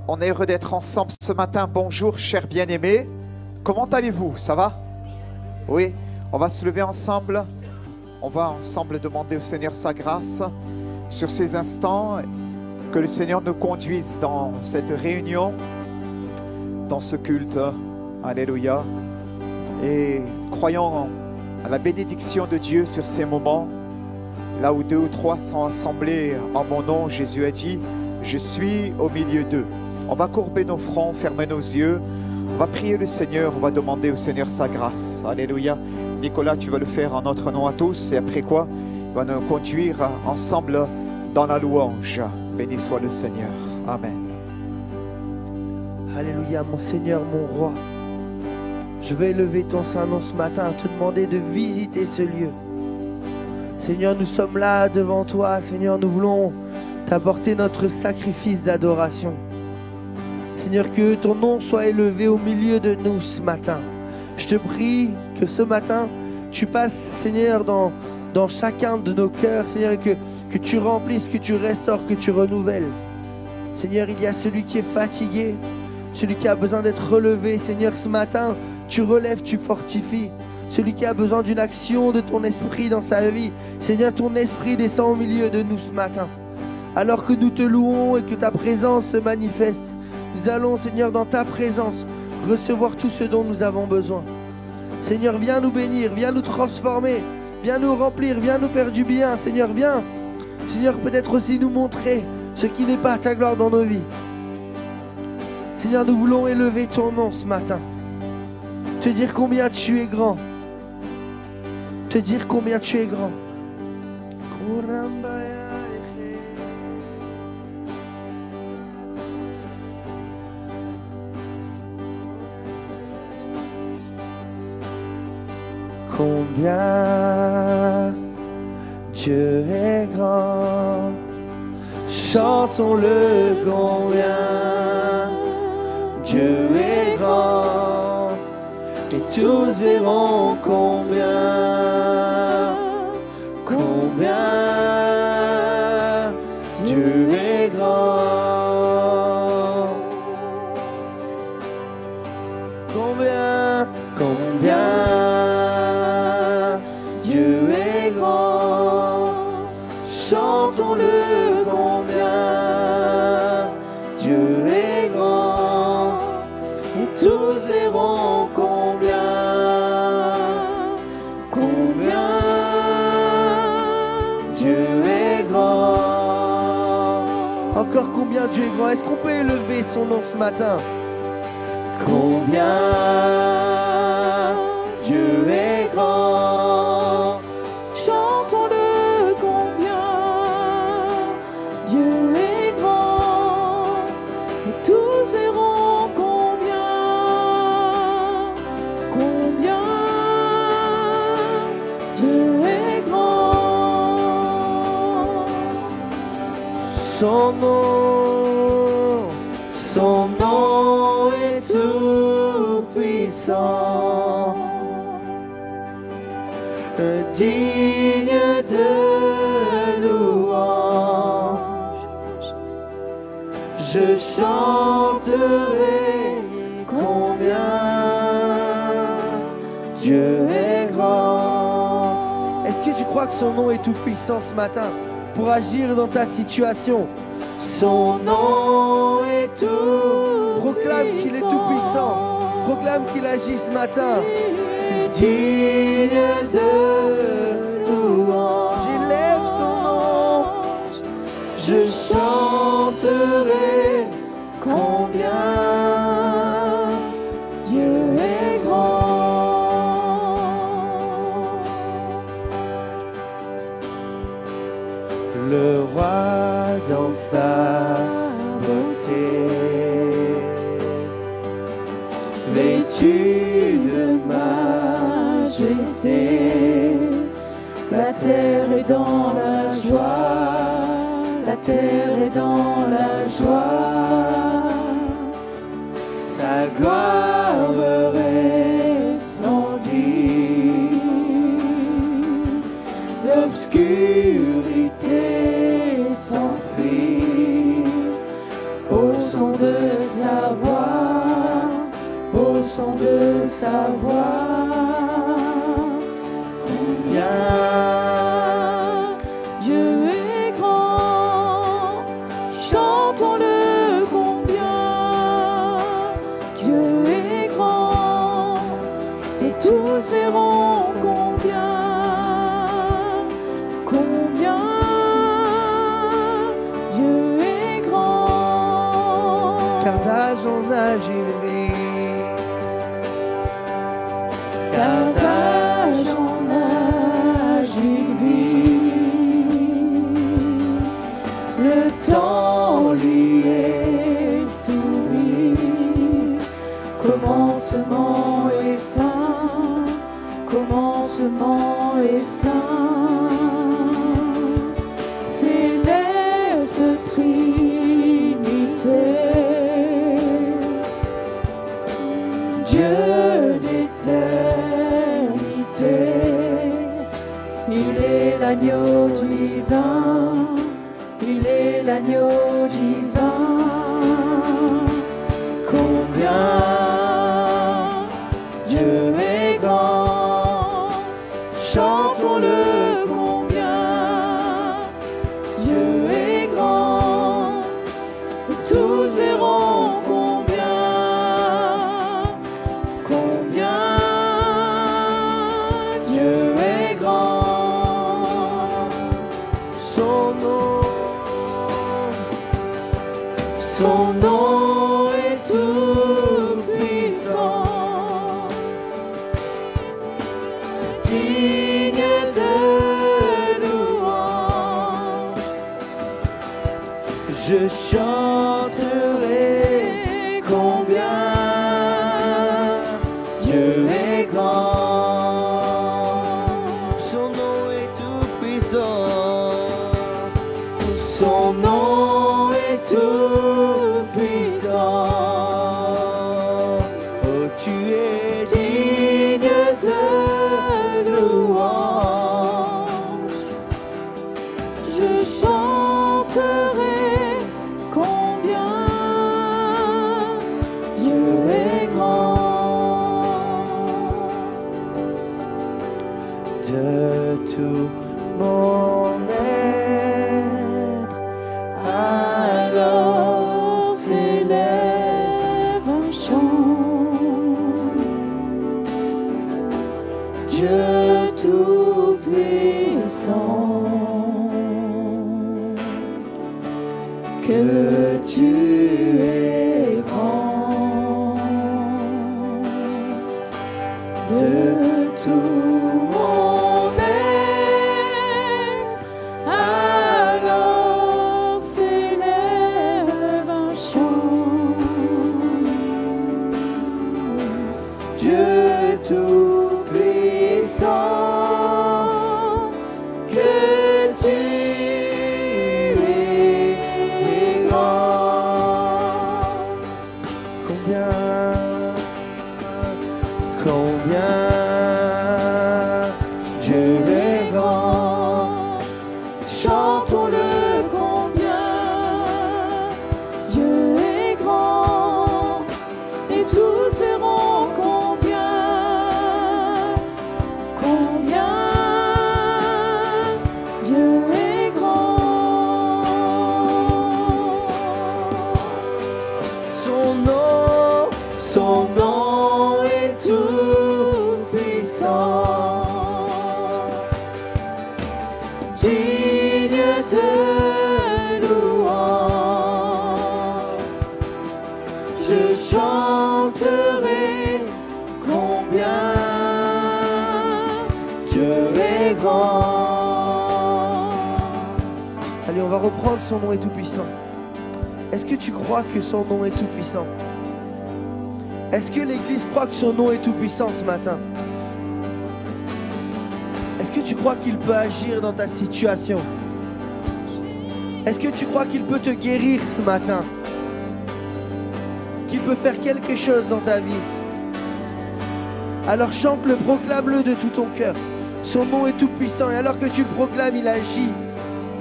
On est heureux d'être ensemble ce matin. Bonjour, chers bien-aimés. Comment allez-vous? Ça va? Oui, on va se lever ensemble. On va ensemble demander au Seigneur sa grâce sur ces instants. Que le Seigneur nous conduise dans cette réunion, dans ce culte. Alléluia. Et croyons à la bénédiction de Dieu sur ces moments. Là où 2 ou 3 sont assemblés en mon nom, Jésus a dit, je suis au milieu d'eux. On va courber nos fronts, fermer nos yeux. On va prier le Seigneur, on va demander au Seigneur sa grâce. Alléluia. Nicolas, tu vas le faire en notre nom à tous. Et après quoi, il va nous conduire ensemble dans la louange. Béni soit le Seigneur. Amen. Alléluia, mon Seigneur, mon roi. Je vais élever ton saint nom ce matin, te demander de visiter ce lieu. Seigneur, nous sommes là devant toi. Seigneur, nous voulons t'apporter notre sacrifice d'adoration. Seigneur, que ton nom soit élevé au milieu de nous ce matin. Je te prie que ce matin, tu passes, Seigneur, dans chacun de nos cœurs, Seigneur, et que tu remplisses, que tu restaures, que tu renouvelles. Seigneur, il y a celui qui est fatigué, celui qui a besoin d'être relevé. Seigneur, ce matin, tu relèves, tu fortifies. Celui qui a besoin d'une action de ton esprit dans sa vie. Seigneur, ton esprit descend au milieu de nous ce matin. Alors que nous te louons et que ta présence se manifeste, nous allons, Seigneur, dans ta présence, recevoir tout ce dont nous avons besoin. Seigneur, viens nous bénir, viens nous transformer, viens nous remplir, viens nous faire du bien. Seigneur, viens, Seigneur, peut-être aussi nous montrer ce qui n'est pas ta gloire dans nos vies. Seigneur, nous voulons élever ton nom ce matin. Te dire combien tu es grand. Te dire combien tu es grand. Combien Dieu est grand, chantons-le combien Dieu est grand, et tous verront combien Dieu est grand. Combien Dieu est grand, chantons-le combien Dieu est grand, et tous verront combien Dieu est grand. Encore combien Dieu est grand. Est-ce qu'on peut élever son nom ce matin? Combien Dieu est grand, chantons-le combien Dieu est grand, et tous verront combien Dieu est grand. son nom est tout puissant, digne de louange. Je chanterai combien Dieu est grand. Est-ce que tu crois que son nom est tout puissant ce matin pour agir dans ta situation? Son nom est tout. Proclame qu'il est tout puissant. Proclame qu'il agit ce matin. Digne de louange. J'élève son nom. Je chanterai combien Dieu est grand. Le roi dans sa beauté, vêtu de majesté, La terre est dans la joie, la terre est dans la joie. sa gloire resplendit. L'obscurité s'enfuit au son de tous verront combien, combien Dieu est grand. car d'âge en âge il vit, Car d'âge en âge il vit, le temps lui est soumis, commencement et fin, commencement et fin, céleste Trinité, Dieu d'éternité, il est l'agneau divin, il est l'agneau divin. Combien Dieu est grand, chantons-le combien Dieu est grand, tous verront combien, combien Dieu est grand. son nom est tout puissant, digne de louange. je chanterai combien Dieu est grand, son nom est tout puissant, Son nom est tout puissant. oh tu es Digne de louange, je chanterai combien Dieu est grand. de tout mon être, Alors s'élève un chant, Dieu tout-puissant, que tu es grand, de tout mon être, alors s'élève un chant, Dieu tout-puissant, que tu es grand. combien Dieu est grand, Chantons-le combien Dieu est grand, et tous verront combien, combien Dieu est grand. son nom est tout puissant, Digne de louange, je chanterai combien Dieu est grand. Allez, on va reprendre son nom est tout puissant. Est-ce que tu crois que son nom est tout puissant? Est-ce que l'Église croit que son nom est tout puissant ce matin? Est-ce que tu crois qu'il peut agir dans ta situation? Est-ce que tu crois qu'il peut te guérir ce matin? Qu'il peut faire quelque chose dans ta vie? Alors chante-le, proclame-le de tout ton cœur. Son nom est tout puissant et alors que tu le proclames, il agit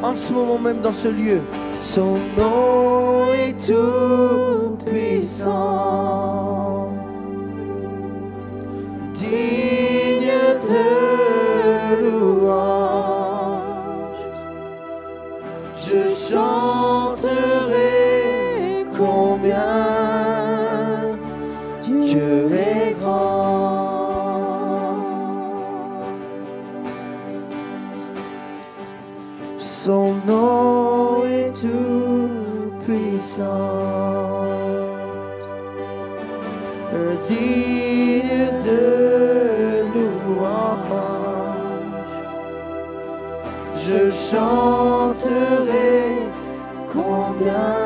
en ce moment même dans ce lieu. Son nom est tout puissant, digne de louange. Je chanterai combien Dieu est grand. Son nom est tout puissant, digne de louange. Je chanterai combien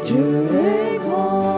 Dieu est grand.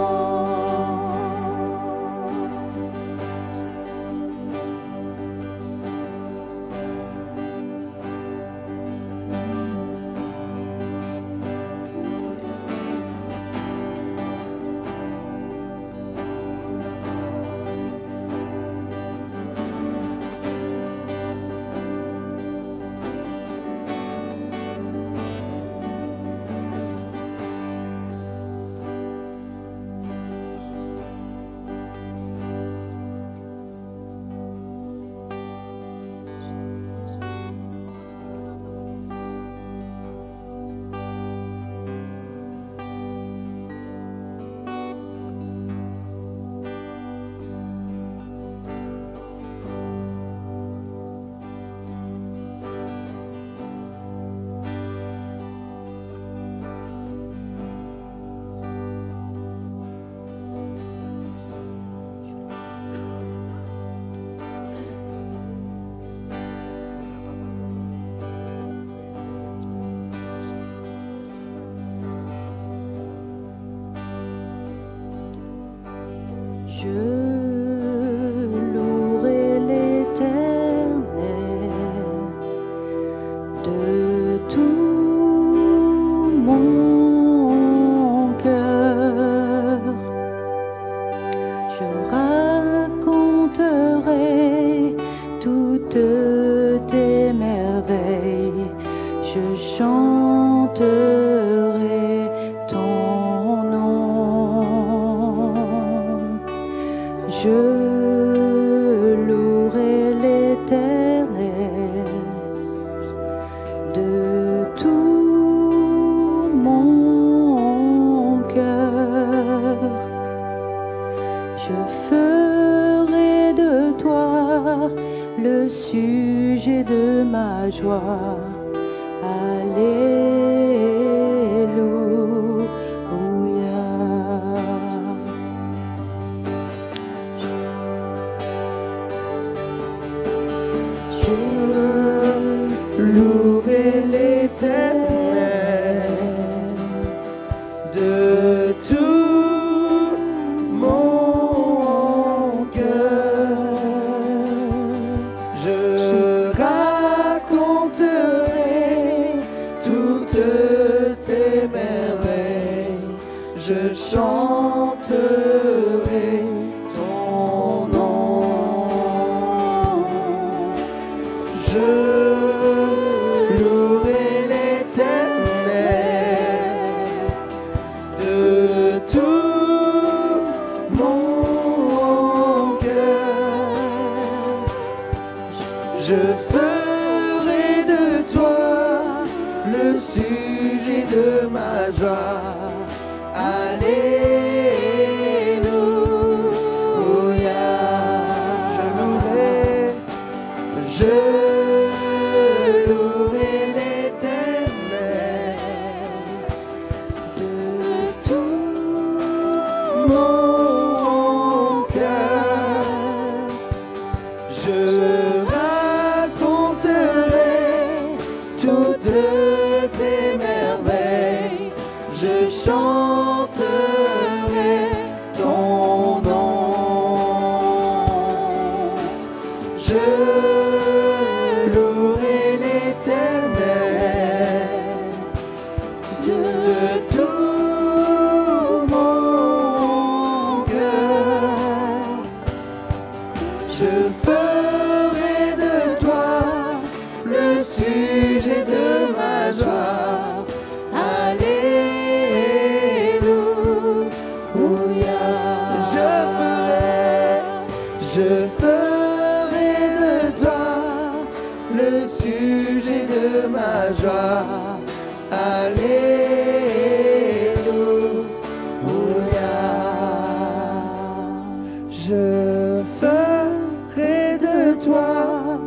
Je ferai de toi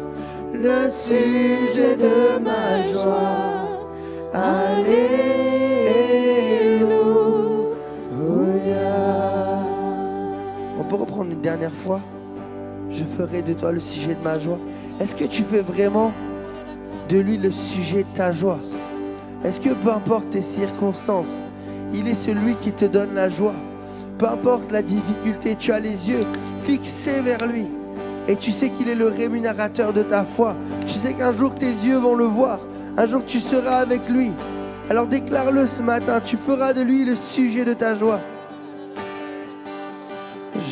le sujet de ma joie. Alléluia. On peut reprendre une dernière fois. Je ferai de toi le sujet de ma joie. Est-ce que tu fais vraiment de lui le sujet de ta joie? Est-ce que peu importe tes circonstances, il est celui qui te donne la joie? Peu importe la difficulté, tu as les yeux fixés vers lui. Et tu sais qu'il est le rémunérateur de ta foi. Tu sais qu'un jour tes yeux vont le voir. Un jour tu seras avec lui. Alors déclare-le ce matin. Tu feras de lui le sujet de ta joie.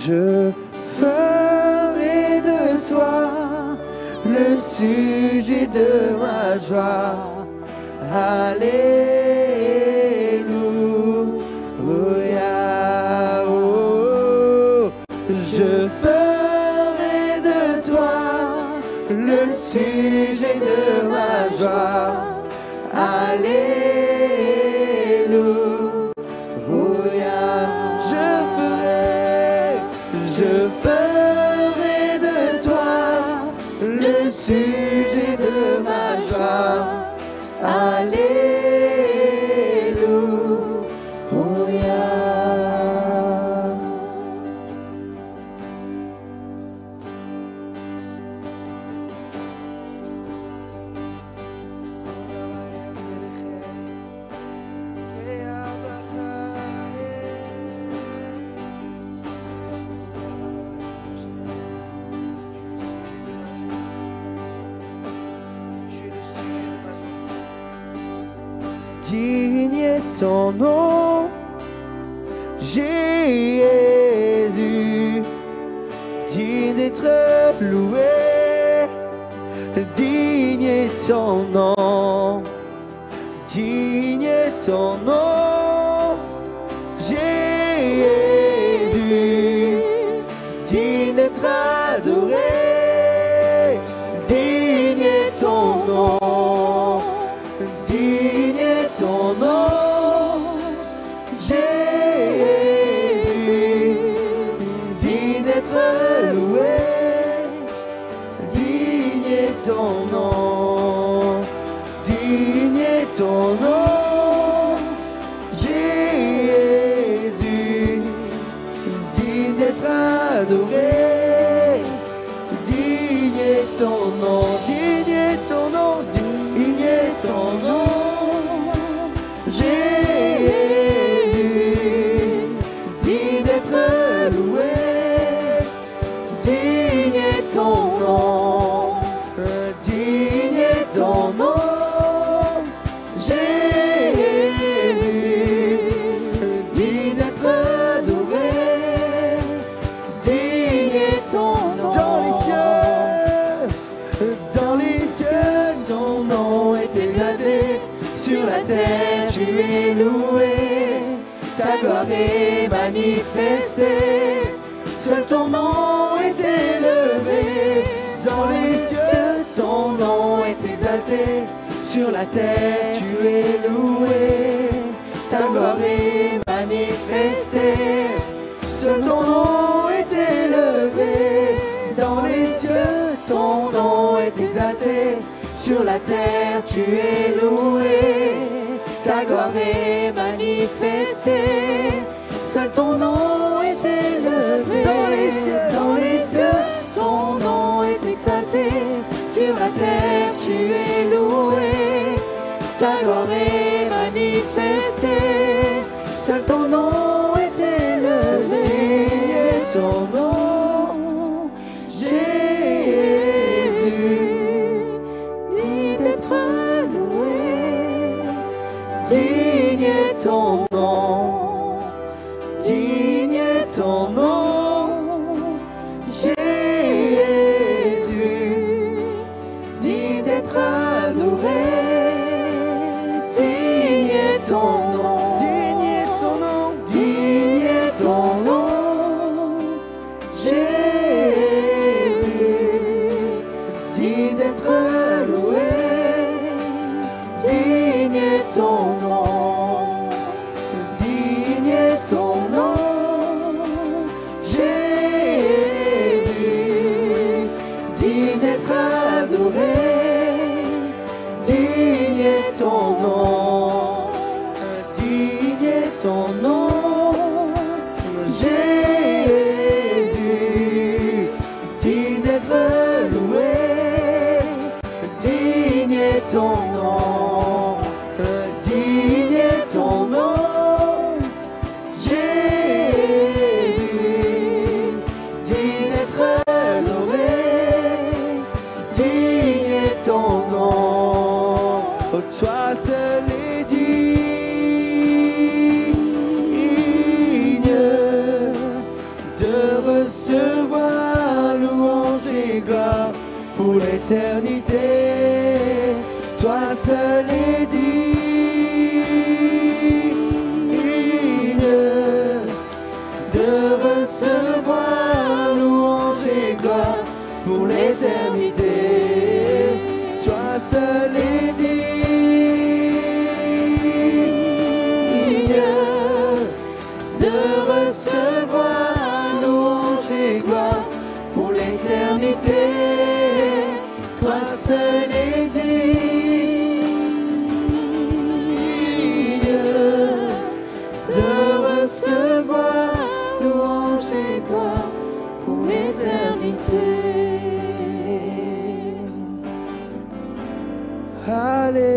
Je ferai de toi le sujet de ma joie. Alléluia. Oh, je ferai de toi le sujet de ma joie. Alléluia. Je ferai de toi le sujet de ma joie. Alléluia. Digne est ton nom, Jésus, digne d'être loué, digne est ton nom, digne est ton nom, Jésus, digne d'être adoré, digne est ton nom. Digne est ton nom, Jésus, digne d'être loué, digne est ton nom, digne est ton nom, Jésus, digne d'être adoré, digne est ton nom, digne est ton nom, digne est ton nom. Jésus, digne d'être loué, digne est ton nom, digne est ton nom, Jésus, digne d'être loué, digne est ton nom. Dans les cieux, ton nom est exalté. Sur la terre, tu es loué, ta gloire est manifestée. Seul ton nom est élevé. Dans les cieux, ton nom est exalté. Sur la terre, tu es loué, ta gloire est manifestée. Seul ton nom est élevé. Dans les cieux, ton nom est exalté. Sur la terre, tu es loué, ta gloire est manifestée. Seul ton nom est élevé. Dans les cieux, ton nom est exalté. Sur la terre, tu es loué, ta gloire est manifestée. Seul ton nom est élevé. Digne est ton nom, Jésus. Digne est ton nom, digne est ton nom, Jésus, digne d'être adoré, digne est ton nom, digne est ton nom, digne est ton nom, Jésus, digne d'être loué, digne est ton nom. Digne est ton nom, Jésus, digne d'être adoré, digne est ton nom, digne est ton nom, Jésus, digne d'être loué, digne est ton nom, digne est ton nom, Jésus, digne d'être adoré, digne est ton nom, oh, toi seul est digne de recevoir louange et gloire pour l'éternité. Toi seul est digne de recevoir louange et gloire pour l'éternité. Toi seul est digne de recevoir louange et gloire pour l'éternité. Toi seul est digne de recevoir louange et gloire pour l'éternité. Alléluia.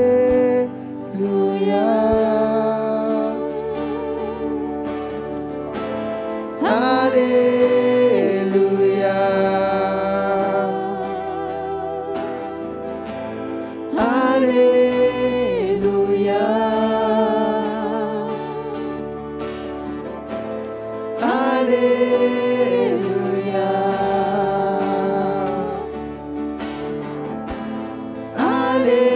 Alléluia. Alléluia. Alléluia. Alléluia.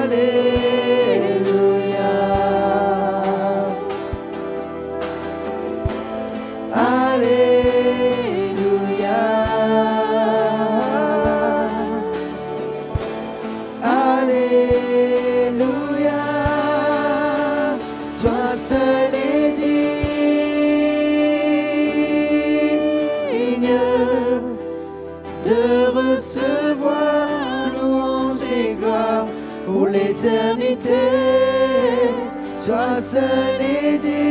Alléluia. Alléluia. Alléluia. Toi seul est digne de recevoir louange et gloire pour l'éternité. Toi seul est digne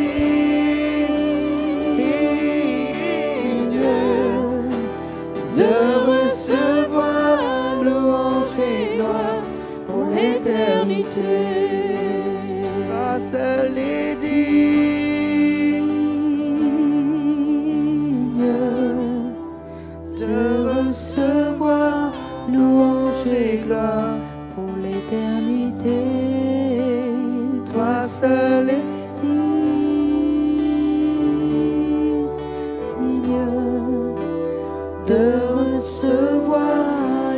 de recevoir louange et gloire pour l'éternité. Toi seul est digne de recevoir louange et gloire pour l'éternité. Toi seul est digne de recevoir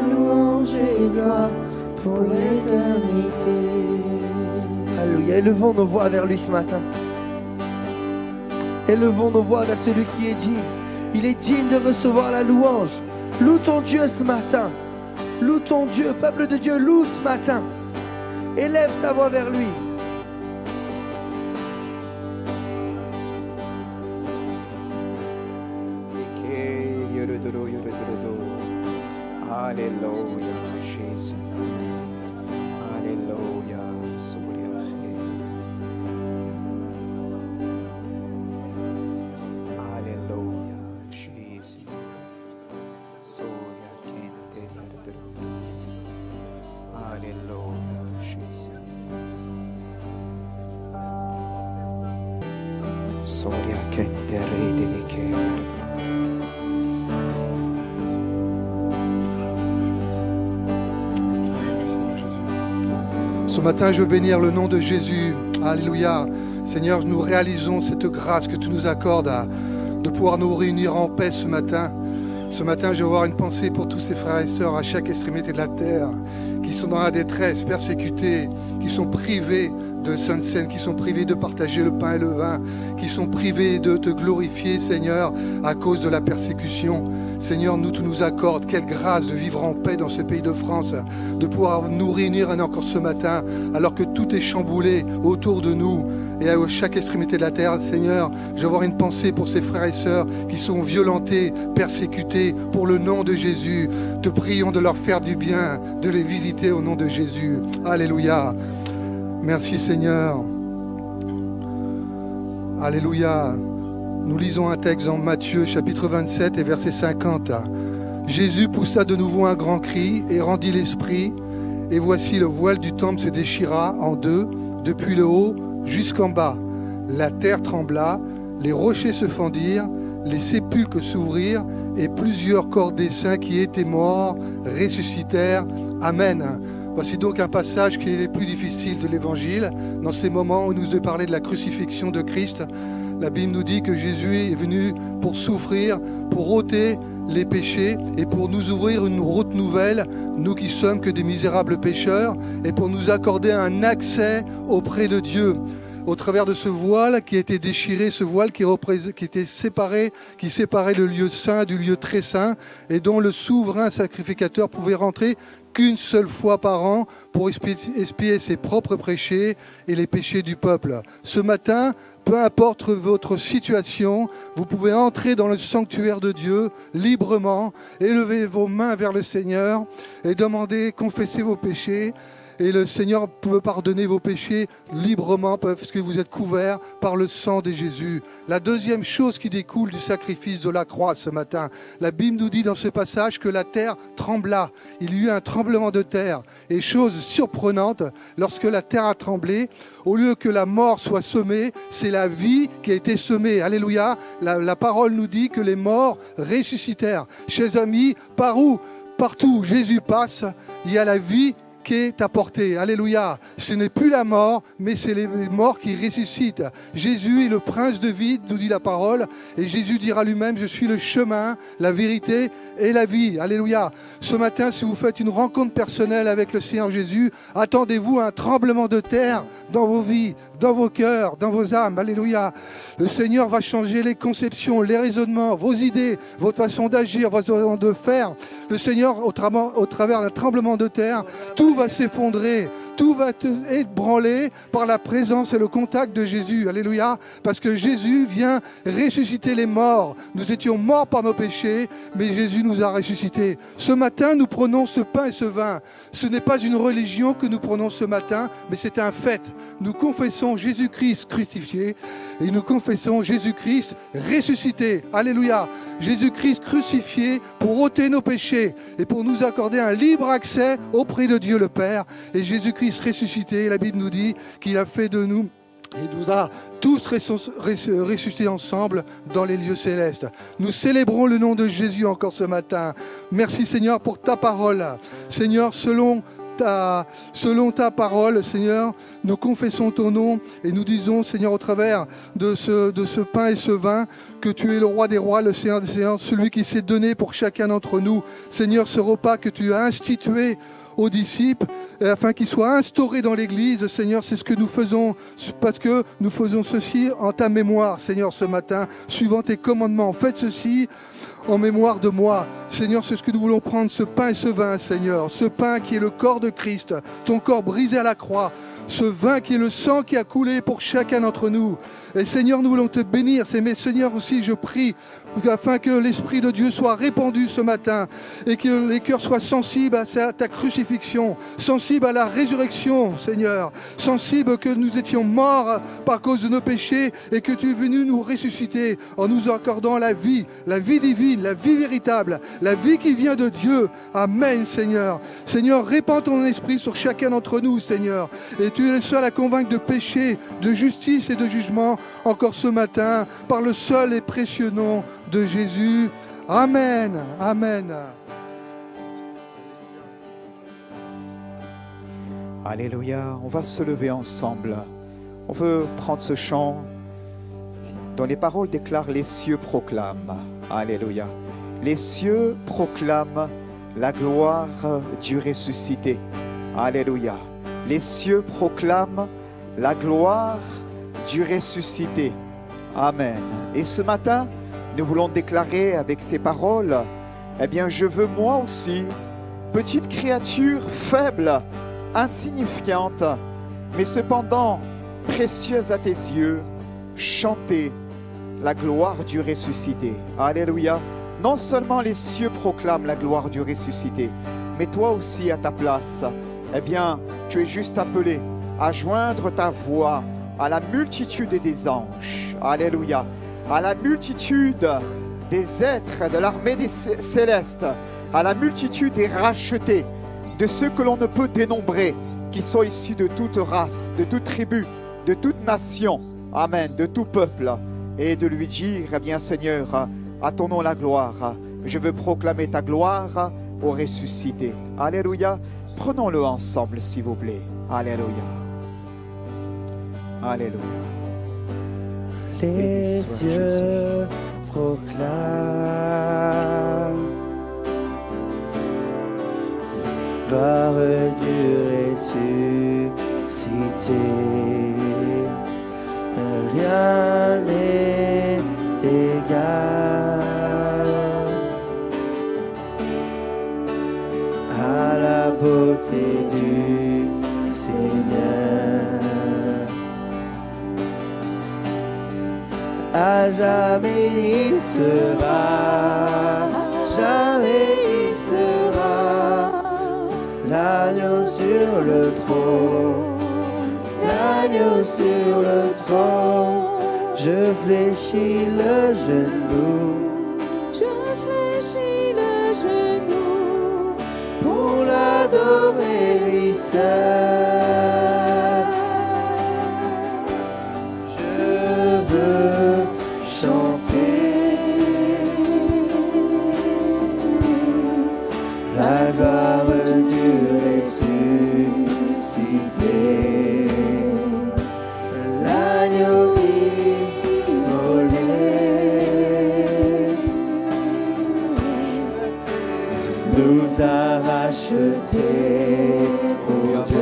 louange et gloire pour l'éternité. Alléluia. Élevons nos voix vers lui ce matin. Élevons nos voix vers celui qui est digne. Il est digne de recevoir la louange. Loue ton Dieu ce matin. Loue ton Dieu, peuple de Dieu, loue ce matin. Élève ta voix vers lui. Alléluia, Jésus. Alléluia, Alléluia, Jésus. Alléluia, Jésus. Soria che te rete di che. Ce matin, je veux bénir le nom de Jésus. Alléluia. Seigneur, nous réalisons cette grâce que tu nous accordes de pouvoir nous réunir en paix ce matin. Ce matin, je vais avoir une pensée pour tous ces frères et sœurs à chaque extrémité de la terre qui sont dans la détresse, persécutés, qui sont privés de Sainte Seine, qui sont privés de partager le pain et le vin, qui sont privés de te glorifier, Seigneur, à cause de la persécution. Seigneur, tu nous accordes quelle grâce de vivre en paix dans ce pays de France, de pouvoir nous réunir encore ce matin, alors que tout est chamboulé autour de nous et à chaque extrémité de la terre. Seigneur, je veux avoir une pensée pour ces frères et sœurs qui sont violentés, persécutés pour le nom de Jésus. Te prions de leur faire du bien, de les visiter au nom de Jésus. Alléluia. Merci Seigneur. Alléluia. Nous lisons un texte en Matthieu chapitre 27 et verset 50. Jésus poussa de nouveau un grand cri et rendit l'esprit, et voici le voile du temple se déchira en deux, depuis le haut jusqu'en bas. La terre trembla, les rochers se fendirent, les sépulcres s'ouvrirent, et plusieurs corps des saints qui étaient morts ressuscitèrent. Amen. Voici donc un passage qui est le plus difficile de l'Évangile. Dans ces moments où il nous est parlé de la crucifixion de Christ, la Bible nous dit que Jésus est venu pour souffrir, pour ôter les péchés et pour nous ouvrir une route nouvelle, nous qui sommes que des misérables pécheurs, et pour nous accorder un accès auprès de Dieu. Au travers de ce voile qui était déchiré, ce voile qui était séparé, qui séparait le lieu saint du lieu très saint, et dont le souverain sacrificateur pouvait rentrer qu'une seule fois par an pour expier ses propres péchés et les péchés du peuple. Ce matin, peu importe votre situation, vous pouvez entrer dans le sanctuaire de Dieu librement, élever vos mains vers le Seigneur et demander, confesser vos péchés. Et le Seigneur peut pardonner vos péchés librement parce que vous êtes couverts par le sang de Jésus. La deuxième chose qui découle du sacrifice de la croix ce matin, la Bible nous dit dans ce passage que la terre trembla. Il y eut un tremblement de terre. Et chose surprenante, lorsque la terre a tremblé, au lieu que la mort soit semée, c'est la vie qui a été semée. Alléluia. La parole nous dit que les morts ressuscitèrent. Chers amis, partout où Jésus passe, il y a la vie qui est apporté. Alléluia. Ce n'est plus la mort, mais c'est les morts qui ressuscitent. Jésus est le prince de vie, nous dit la parole, et Jésus dira lui-même, je suis le chemin, la vérité et la vie. Alléluia. Ce matin, si vous faites une rencontre personnelle avec le Seigneur Jésus, attendez-vous à un tremblement de terre dans vos vies, dans vos cœurs, dans vos âmes. Alléluia. Le Seigneur va changer les conceptions, les raisonnements, vos idées, votre façon d'agir, votre façon de faire. Le Seigneur, au travers d'un tremblement de terre, tout va s'effondrer, tout va être ébranlé par la présence et le contact de Jésus. Alléluia. Parce que Jésus vient ressusciter les morts. Nous étions morts par nos péchés, mais Jésus nous a ressuscités. Ce matin, nous prenons ce pain et ce vin. Ce n'est pas une religion que nous prenons ce matin, mais c'est un fait. Nous confessons Jésus-Christ crucifié et nous confessons Jésus-Christ ressuscité. Alléluia. Jésus-Christ crucifié pour ôter nos péchés et pour nous accorder un libre accès auprès de Dieu le Père. Et Jésus-Christ ressuscité, la Bible nous dit qu'il a fait de nous, il nous a tous ressuscités ensemble dans les lieux célestes. Nous célébrons le nom de Jésus encore ce matin. Merci Seigneur pour ta parole. Seigneur, selon ta parole, Seigneur, nous confessons ton nom et nous disons, Seigneur, au travers de ce pain et ce vin, que tu es le roi des rois, le Seigneur des seigneurs, celui qui s'est donné pour chacun d'entre nous. Seigneur, ce repas que tu as institué aux disciples, afin qu'il soit instauré dans l'Église, Seigneur, c'est ce que nous faisons, parce que nous faisons ceci en ta mémoire, Seigneur, ce matin, suivant tes commandements. Faites ceci en mémoire de moi. Seigneur, c'est ce que nous voulons prendre, ce pain et ce vin, Seigneur. Ce pain qui est le corps de Christ, ton corps brisé à la croix. Ce vin qui est le sang qui a coulé pour chacun d'entre nous. Et Seigneur, nous voulons te bénir. Mais Seigneur aussi, je prie afin que l'Esprit de Dieu soit répandu ce matin et que les cœurs soient sensibles à ta crucifixion, sensibles à la résurrection, Seigneur, sensibles que nous étions morts par cause de nos péchés et que tu es venu nous ressusciter en nous accordant la vie divine, la vie véritable, la vie qui vient de Dieu. Amen, Seigneur. Seigneur, répands ton esprit sur chacun d'entre nous, Seigneur. Et tu es le seul à convaincre de péché, de justice et de jugement encore ce matin, par le seul et précieux nom de Jésus. Amen. Amen. Alléluia. On va se lever ensemble. On veut prendre ce chant dont les paroles déclarent: les cieux proclament. Alléluia. Les cieux proclament la gloire du ressuscité. Alléluia. Les cieux proclament la gloire du ressuscité. Amen. Et ce matin, nous voulons déclarer avec ces paroles, eh bien, je veux moi aussi, petite créature faible, insignifiante, mais cependant précieuse à tes yeux, chanter la gloire du ressuscité. Alléluia. Non seulement les cieux proclament la gloire du ressuscité, mais toi aussi à ta place, eh bien, tu es juste appelé à joindre ta voix à la multitude des anges. Alléluia. À la multitude des êtres de l'armée des célestes, à la multitude des rachetés, de ceux que l'on ne peut dénombrer, qui sont issus de toute race, de toute tribu, de toute nation. Amen. De tout peuple. Et de lui dire, eh bien Seigneur, à ton nom la gloire. Je veux proclamer ta gloire au ressuscité. Alléluia. Prenons-le ensemble, s'il vous plaît. Alléluia. Alléluia. Les cieux proclament gloire du ressuscité. Rien n'est égal à la beauté du Seigneur. À jamais il sera, jamais il sera l'agneau sur le trône, l'agneau sur le trône. Je fléchis le genou, je fléchis le genou pour l'adorer lui seul. Je veux chanter la gloire du ressuscité, l'agneau immolé nous a rachetés pour Dieu.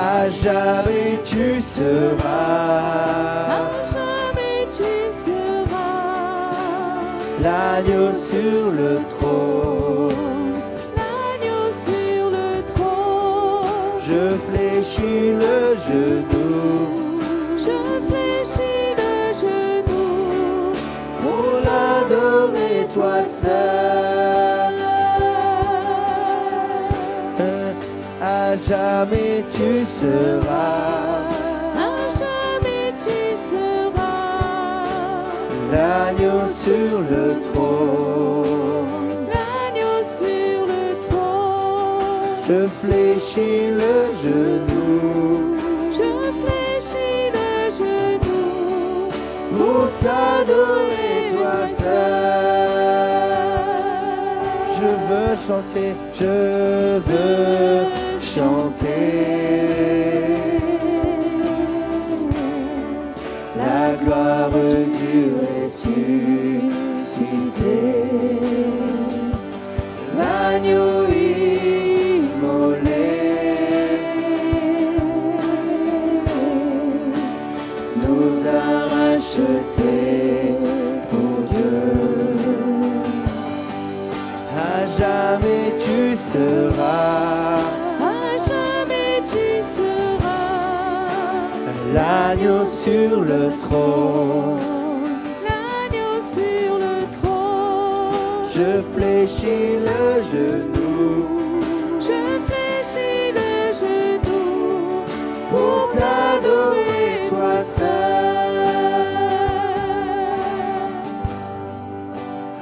À jamais tu seras, à jamais tu seras l'agneau sur le trône, l'agneau sur le trône. Je fléchis le genou, je fléchis le genou pour l'adorer toi seul. À jamais tu seras, à jamais tu seras l'agneau sur le trône, l'agneau sur le trône. Je fléchis le genou, je fléchis le genou pour t'adorer toi seul. Je veux chanter, je veux chanter la gloire du ressuscité, l'agneau immolé nous a rachetés pour Dieu. À jamais tu seras, l'agneau sur le trône, l'agneau sur le trône. Je fléchis le genou, je fléchis le genou pour t'adorer toi seul.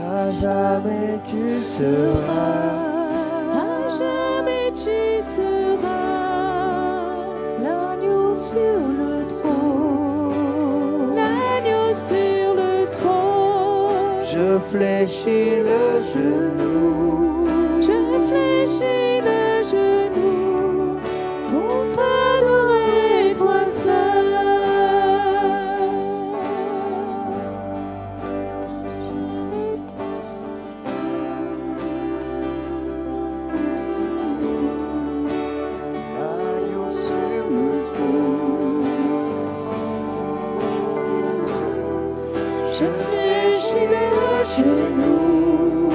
À jamais tu seras, à jamais tu seras l'agneau sur le trône, l'agneau sur le trône. Je fléchis le genou, je fléchis le genou pour t'adorer toi seul. fléchis le genou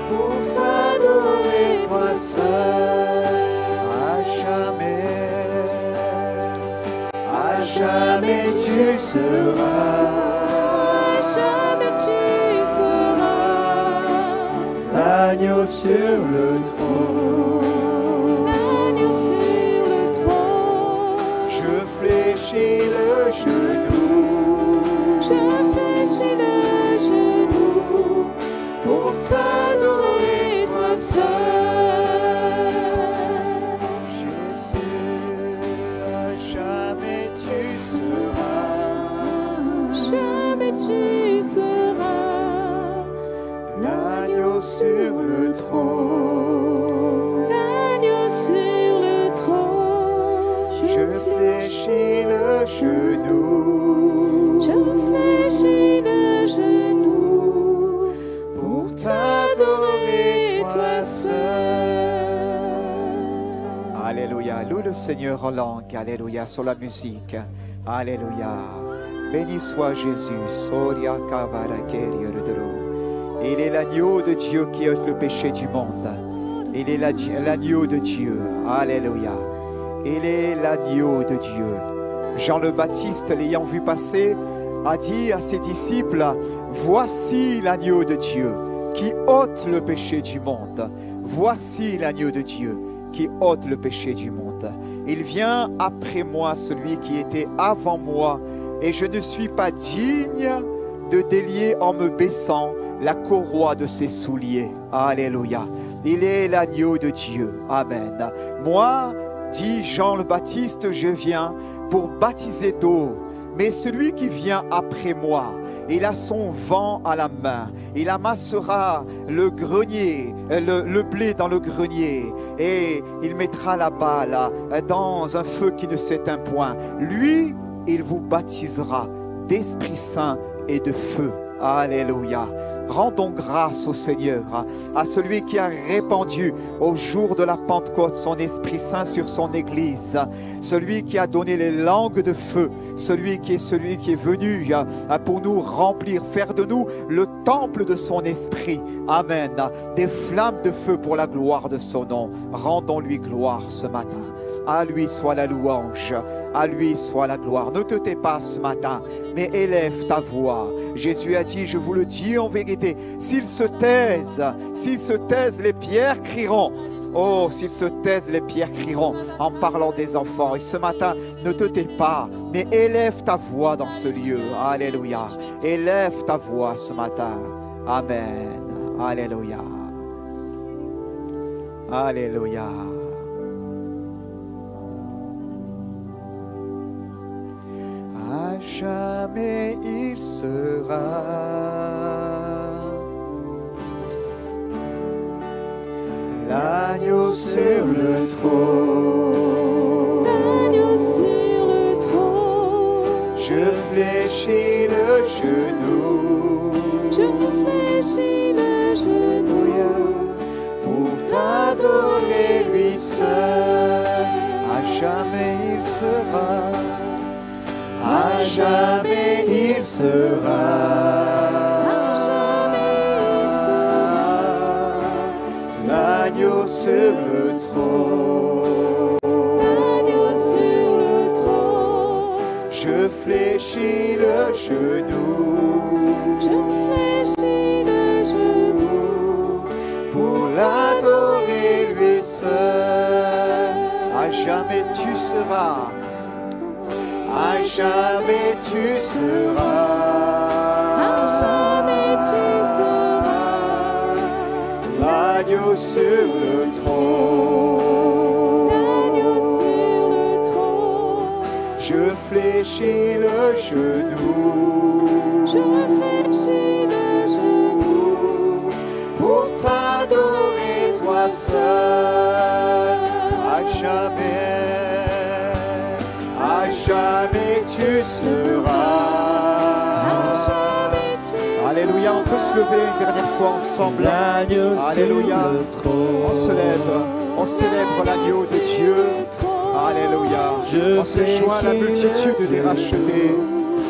pour t'adorer toi seul. À jamais tu seras. Jamais tu seras l'agneau sur le trône. L'agneau sur le trône. Je fléchis le genou. Je fléchis le genou pour t'adorer toi seul. Jésus, à jamais tu seras. Jamais tu seras l'agneau sur le trône. L'agneau sur le trône. Je fléchis le genou. Je fléchis le genou pour t'adorer toi seul. Alléluia. Loue le Seigneur en langue. Alléluia. Sur la musique. Alléluia. Béni soit Jésus. Soria kavara kerio redoro. Il est l'agneau de Dieu qui ôte le péché du monde. Il est l'agneau de Dieu. Alléluia. Il est l'agneau de Dieu. Jean le Baptiste, l'ayant vu passer, a dit à ses disciples, voici l'agneau de Dieu qui ôte le péché du monde. Voici l'agneau de Dieu qui ôte le péché du monde. Il vient après moi, celui qui était avant moi, et je ne suis pas digne de délier en me baissant la courroie de ses souliers. Alléluia. Il est l'agneau de Dieu. Amen. Moi, dit Jean le Baptiste, je viens pour baptiser d'eau. Mais celui qui vient après moi, il a son vent à la main. Il amassera le grenier, le blé dans le grenier. Et il mettra là-bas, là, dans un feu qui ne s'éteint point. Lui, il vous baptisera d'Esprit Saint et de feu. Alléluia. Rendons grâce au Seigneur, à celui qui a répandu au jour de la Pentecôte son Esprit Saint sur son Église, celui qui a donné les langues de feu, celui qui est venu pour nous remplir, faire de nous le temple de son Esprit. Amen. Des flammes de feu pour la gloire de son nom. Rendons-lui gloire ce matin. À lui soit la louange, à lui soit la gloire. Ne te tais pas ce matin, mais élève ta voix. Jésus a dit, je vous le dis en vérité, s'ils se taisent, les pierres crieront. Oh, s'ils se taisent, les pierres crieront en parlant des enfants. Et ce matin, ne te tais pas, mais élève ta voix dans ce lieu. Alléluia. Élève ta voix ce matin. Amen. Alléluia. Alléluia. À jamais il sera l'agneau sur le trône. L'agneau sur le trône. Je fléchis le genou. Je fléchis le genou pour t'adorer lui seul. À jamais il sera. À jamais il sera. À jamais il sera. L'agneau sur le trône. L'agneau sur le trône. Je fléchis le genou. Je fléchis le genou pour l'adorer lui seul. À jamais tu seras. À jamais tu seras. À jamais tu seras. L'agneau sur le trône. L'agneau sur le trône. Je fléchis le genou. Je fléchis le genou pour t'adorer toi seul. À jamais tu seras. Alléluia, on peut se lever une dernière fois ensemble. Alléluia, on se lève, on célèbre l'agneau de Dieu. Alléluia, on se joint à la multitude des rachetés.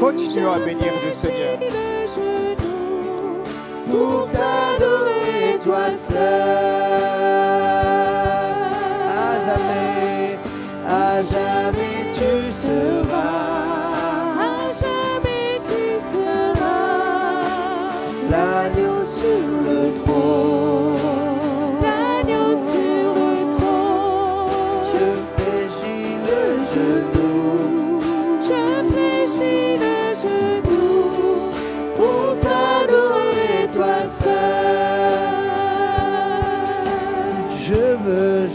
Continuons à bénir le Seigneur. le genou pour t'adorer toi seul. À jamais tu seras, à jamais tu seras l'agneau sur le trône. l'agneau sur le trône. Je fléchis le genou Je fléchis le genou pour t'adorer toi seul. Je veux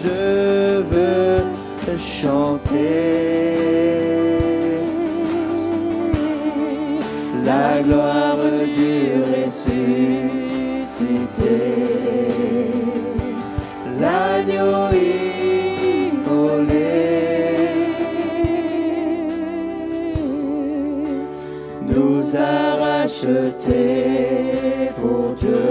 chanter la gloire du ressuscité, l'agneau immolé nous a rachetés pour Dieu.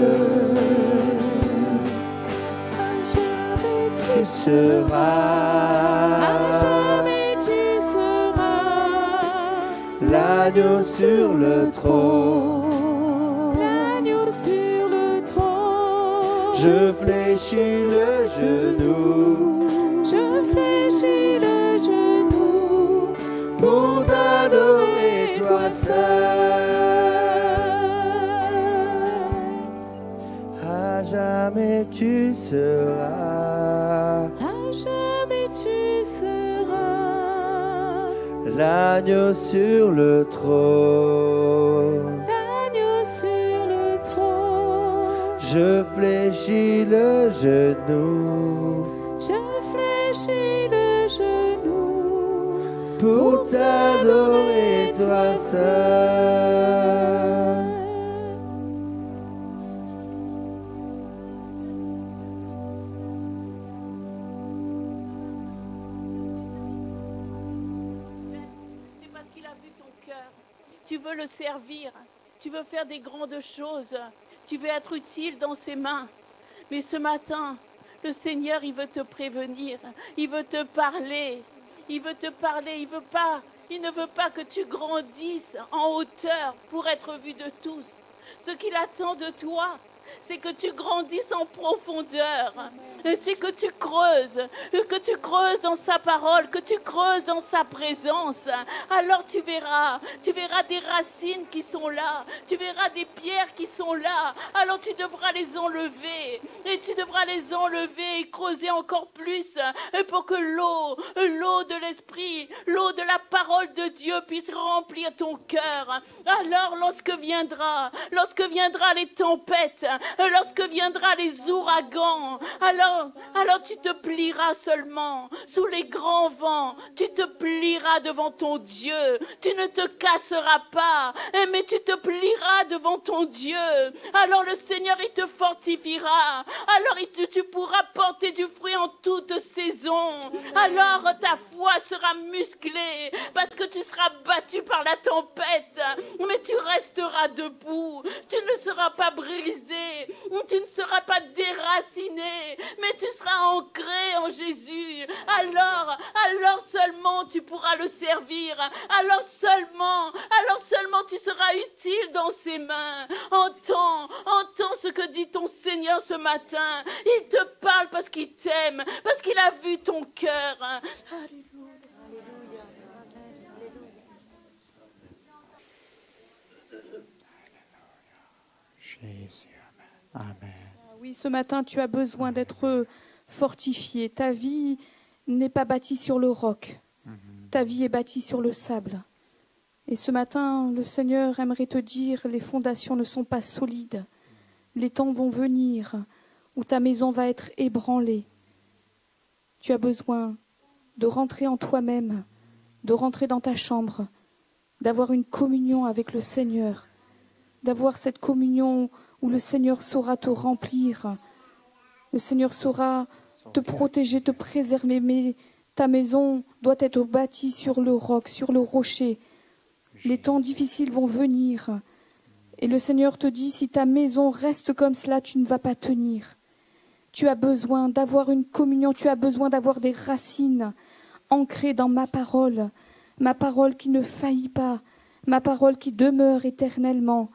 Tu seras à jamais tu seras l'agneau sur le trône. l'agneau sur le trône. Je fléchis le genou Je fléchis le genou pour t'adorer toi seul. À jamais tu seras À jamais tu seras l'agneau sur le trône. l'agneau sur le trône. Je fléchis le genou Je fléchis le genou pour t'adorer toi seul. C'est parce qu'il a vu ton cœur. Tu veux le servir. Tu veux faire des grandes choses. Tu veux être utile dans ses mains. Mais ce matin, le Seigneur, il veut te prévenir. Il veut te parler. Il veut te parler. Il ne veut pas que tu grandisses en hauteur pour être vu de tous. Ce qu'il attend de toi, c'est que tu grandisses en profondeur. C'est que tu creuses dans sa parole, que tu creuses dans sa présence. Alors tu verras des racines qui sont là, tu verras des pierres qui sont là. Alors tu devras les enlever et tu devras les enlever et creuser encore plus pour que l'eau de l'esprit, l'eau de la parole de Dieu puisse remplir ton cœur. Alors lorsque viendra les tempêtes, lorsque viendra les ouragans, alors tu te plieras seulement sous les grands vents, tu te plieras devant ton Dieu, tu ne te casseras pas, mais tu te plieras devant ton Dieu. Alors le Seigneur, il te fortifiera, alors tu pourras porter du fruit en toute saison. Alors ta foi sera musclée, parce que tu seras battu par la tempête, mais tu resteras debout, tu ne seras pas brisé, tu ne seras pas déraciné, mais tu seras ancré en Jésus. Alors seulement tu pourras le servir. Alors seulement tu seras utile dans ses mains. Entends ce que dit ton Seigneur ce matin. Il te parle parce qu'il t'aime, parce qu'il a vu ton cœur. Alléluia. Jésus, amen. Oui, ce matin, tu as besoin d'être fortifié. Ta vie n'est pas bâtie sur le roc. Ta vie est bâtie sur le sable. Et ce matin, le Seigneur aimerait te dire, les fondations ne sont pas solides. Les temps vont venir où ta maison va être ébranlée. Tu as besoin de rentrer en toi-même, de rentrer dans ta chambre, d'avoir une communion avec le Seigneur, d'avoir cette communion où le Seigneur saura te remplir, le Seigneur saura te protéger, te préserver, mais ta maison doit être bâtie sur le roc, sur le rocher. Les temps difficiles vont venir et le Seigneur te dit, si ta maison reste comme cela, tu ne vas pas tenir. Tu as besoin d'avoir une communion, tu as besoin d'avoir des racines ancrées dans ma parole qui ne faillit pas, ma parole qui demeure éternellement.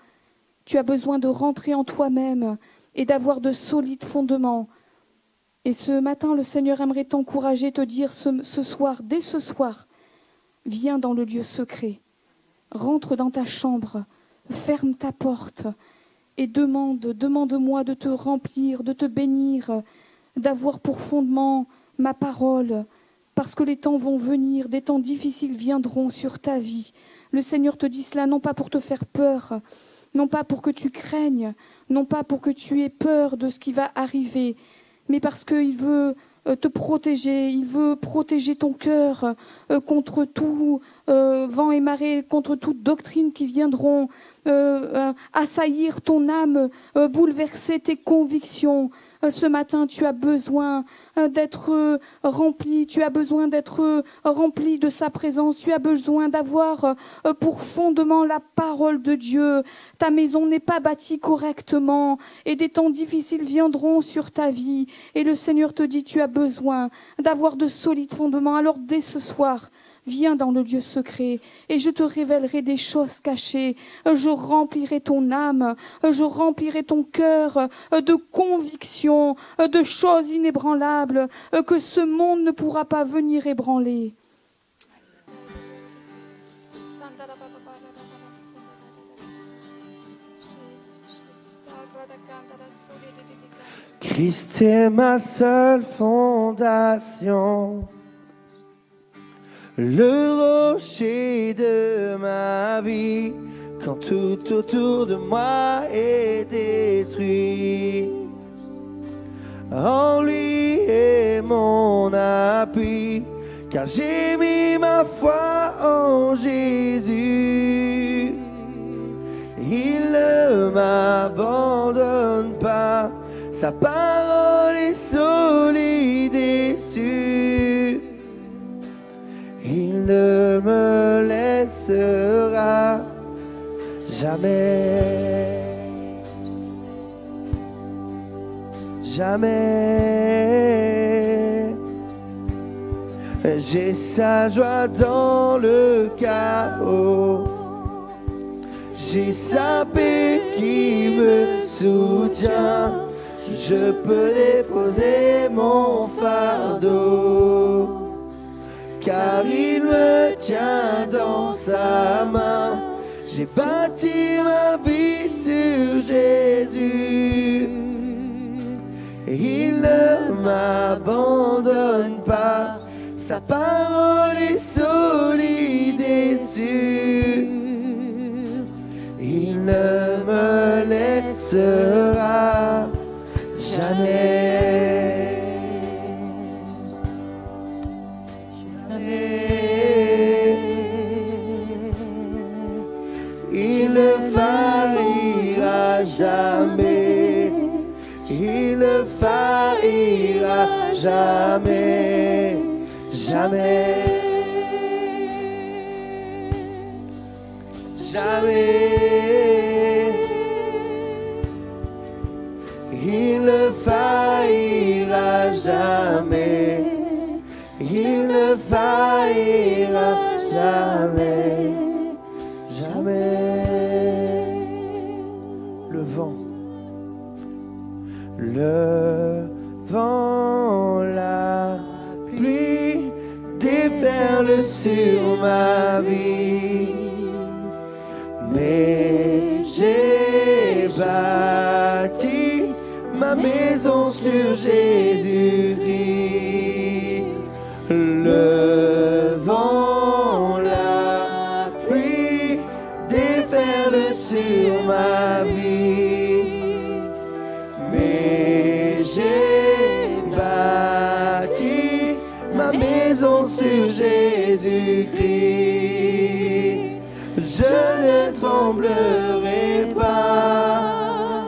Tu as besoin de rentrer en toi-même et d'avoir de solides fondements. Et ce matin, le Seigneur aimerait t'encourager, te dire ce soir, dès ce soir, viens dans le lieu secret, rentre dans ta chambre, ferme ta porte et demande-moi de te remplir, de te bénir, d'avoir pour fondement ma parole, parce que les temps vont venir, des temps difficiles viendront sur ta vie. Le Seigneur te dit cela non pas pour te faire peur, non pas pour que tu craignes, non pas pour que tu aies peur de ce qui va arriver, mais parce qu'il veut te protéger, il veut protéger ton cœur contre tout vent et marée, contre toute doctrine qui viendront assaillir ton âme, bouleverser tes convictions. Ce matin, tu as besoin d'être rempli, tu as besoin d'être rempli de sa présence, tu as besoin d'avoir pour fondement la parole de Dieu. Ta maison n'est pas bâtie correctement et des temps difficiles viendront sur ta vie. Et le Seigneur te dit, tu as besoin d'avoir de solides fondements. Alors dès ce soir, viens dans le lieu secret et je te révélerai des choses cachées. Je remplirai ton âme, je remplirai ton cœur de convictions, de choses inébranlables que ce monde ne pourra pas venir ébranler. Christ est ma seule fondation, le rocher de ma vie, quand tout autour de moi est détruit. En lui est mon appui, car j'ai mis ma foi en Jésus. Il ne m'abandonne pas, sa parole est solide et sûre. Il ne me laissera jamais, jamais. J'ai sa joie dans le chaos, j'ai sa paix qui me soutient. Je peux déposer mon fardeau, car il me tient dans sa main. J'ai bâti ma vie sur Jésus. Il ne m'abandonne pas, sa parole est solide et sûre. Il ne me laissera jamais. Il ne faillira jamais, il ne faillira jamais, jamais, jamais. Il ne faillira jamais, il ne faillira jamais, jamais. Le vent, la pluie déferle sur ma vie, mais j'ai bâti ma maison sur Jésus-Christ. Le vent, la pluie déferle sur ma vie, mais j'ai bâti ma maison sur Jésus-Christ. Je ne tremblerai pas,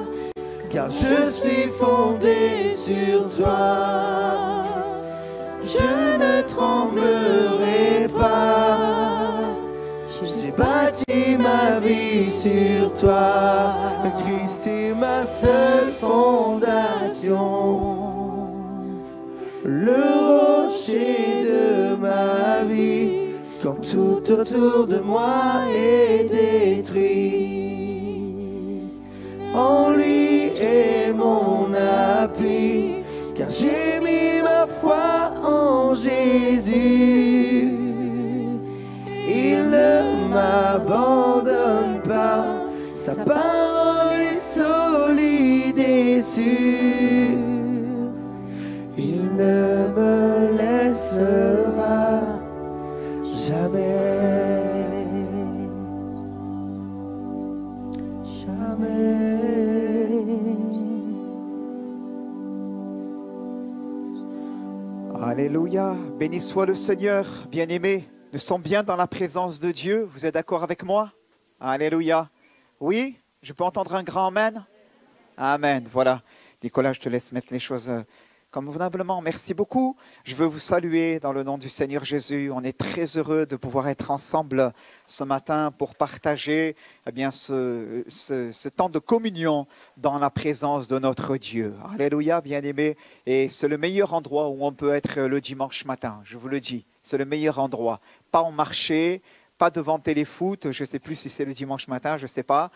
car je suis fondé sur toi. Je ne tremblerai pas, j'ai bâti ma vie sur toi. Christ est ma seule fondation, le rocher de ma vie. Quand tout autour de moi est détruit. En lui est mon appui, car j'ai mis ma foi en Jésus. Il ne m'abandonne pas, sa parole est solide et sûre. Il ne me laissera jamais, jamais. Alléluia, béni soit le Seigneur, bien-aimés. Nous sommes bien dans la présence de Dieu. Vous êtes d'accord avec moi? Alléluia. Oui, je peux entendre un grand amen? Amen, voilà. Nicolas, je te laisse mettre les choses convenablement. Merci beaucoup. Je veux vous saluer dans le nom du Seigneur Jésus. On est très heureux de pouvoir être ensemble ce matin pour partager ce temps de communion dans la présence de notre Dieu. Alléluia, bien-aimés. Et c'est le meilleur endroit où on peut être le dimanche matin, je vous le dis. C'est le meilleur endroit. Pas en marché, pas devant téléfoot, je ne sais plus si c'est le dimanche matin, je ne sais pas.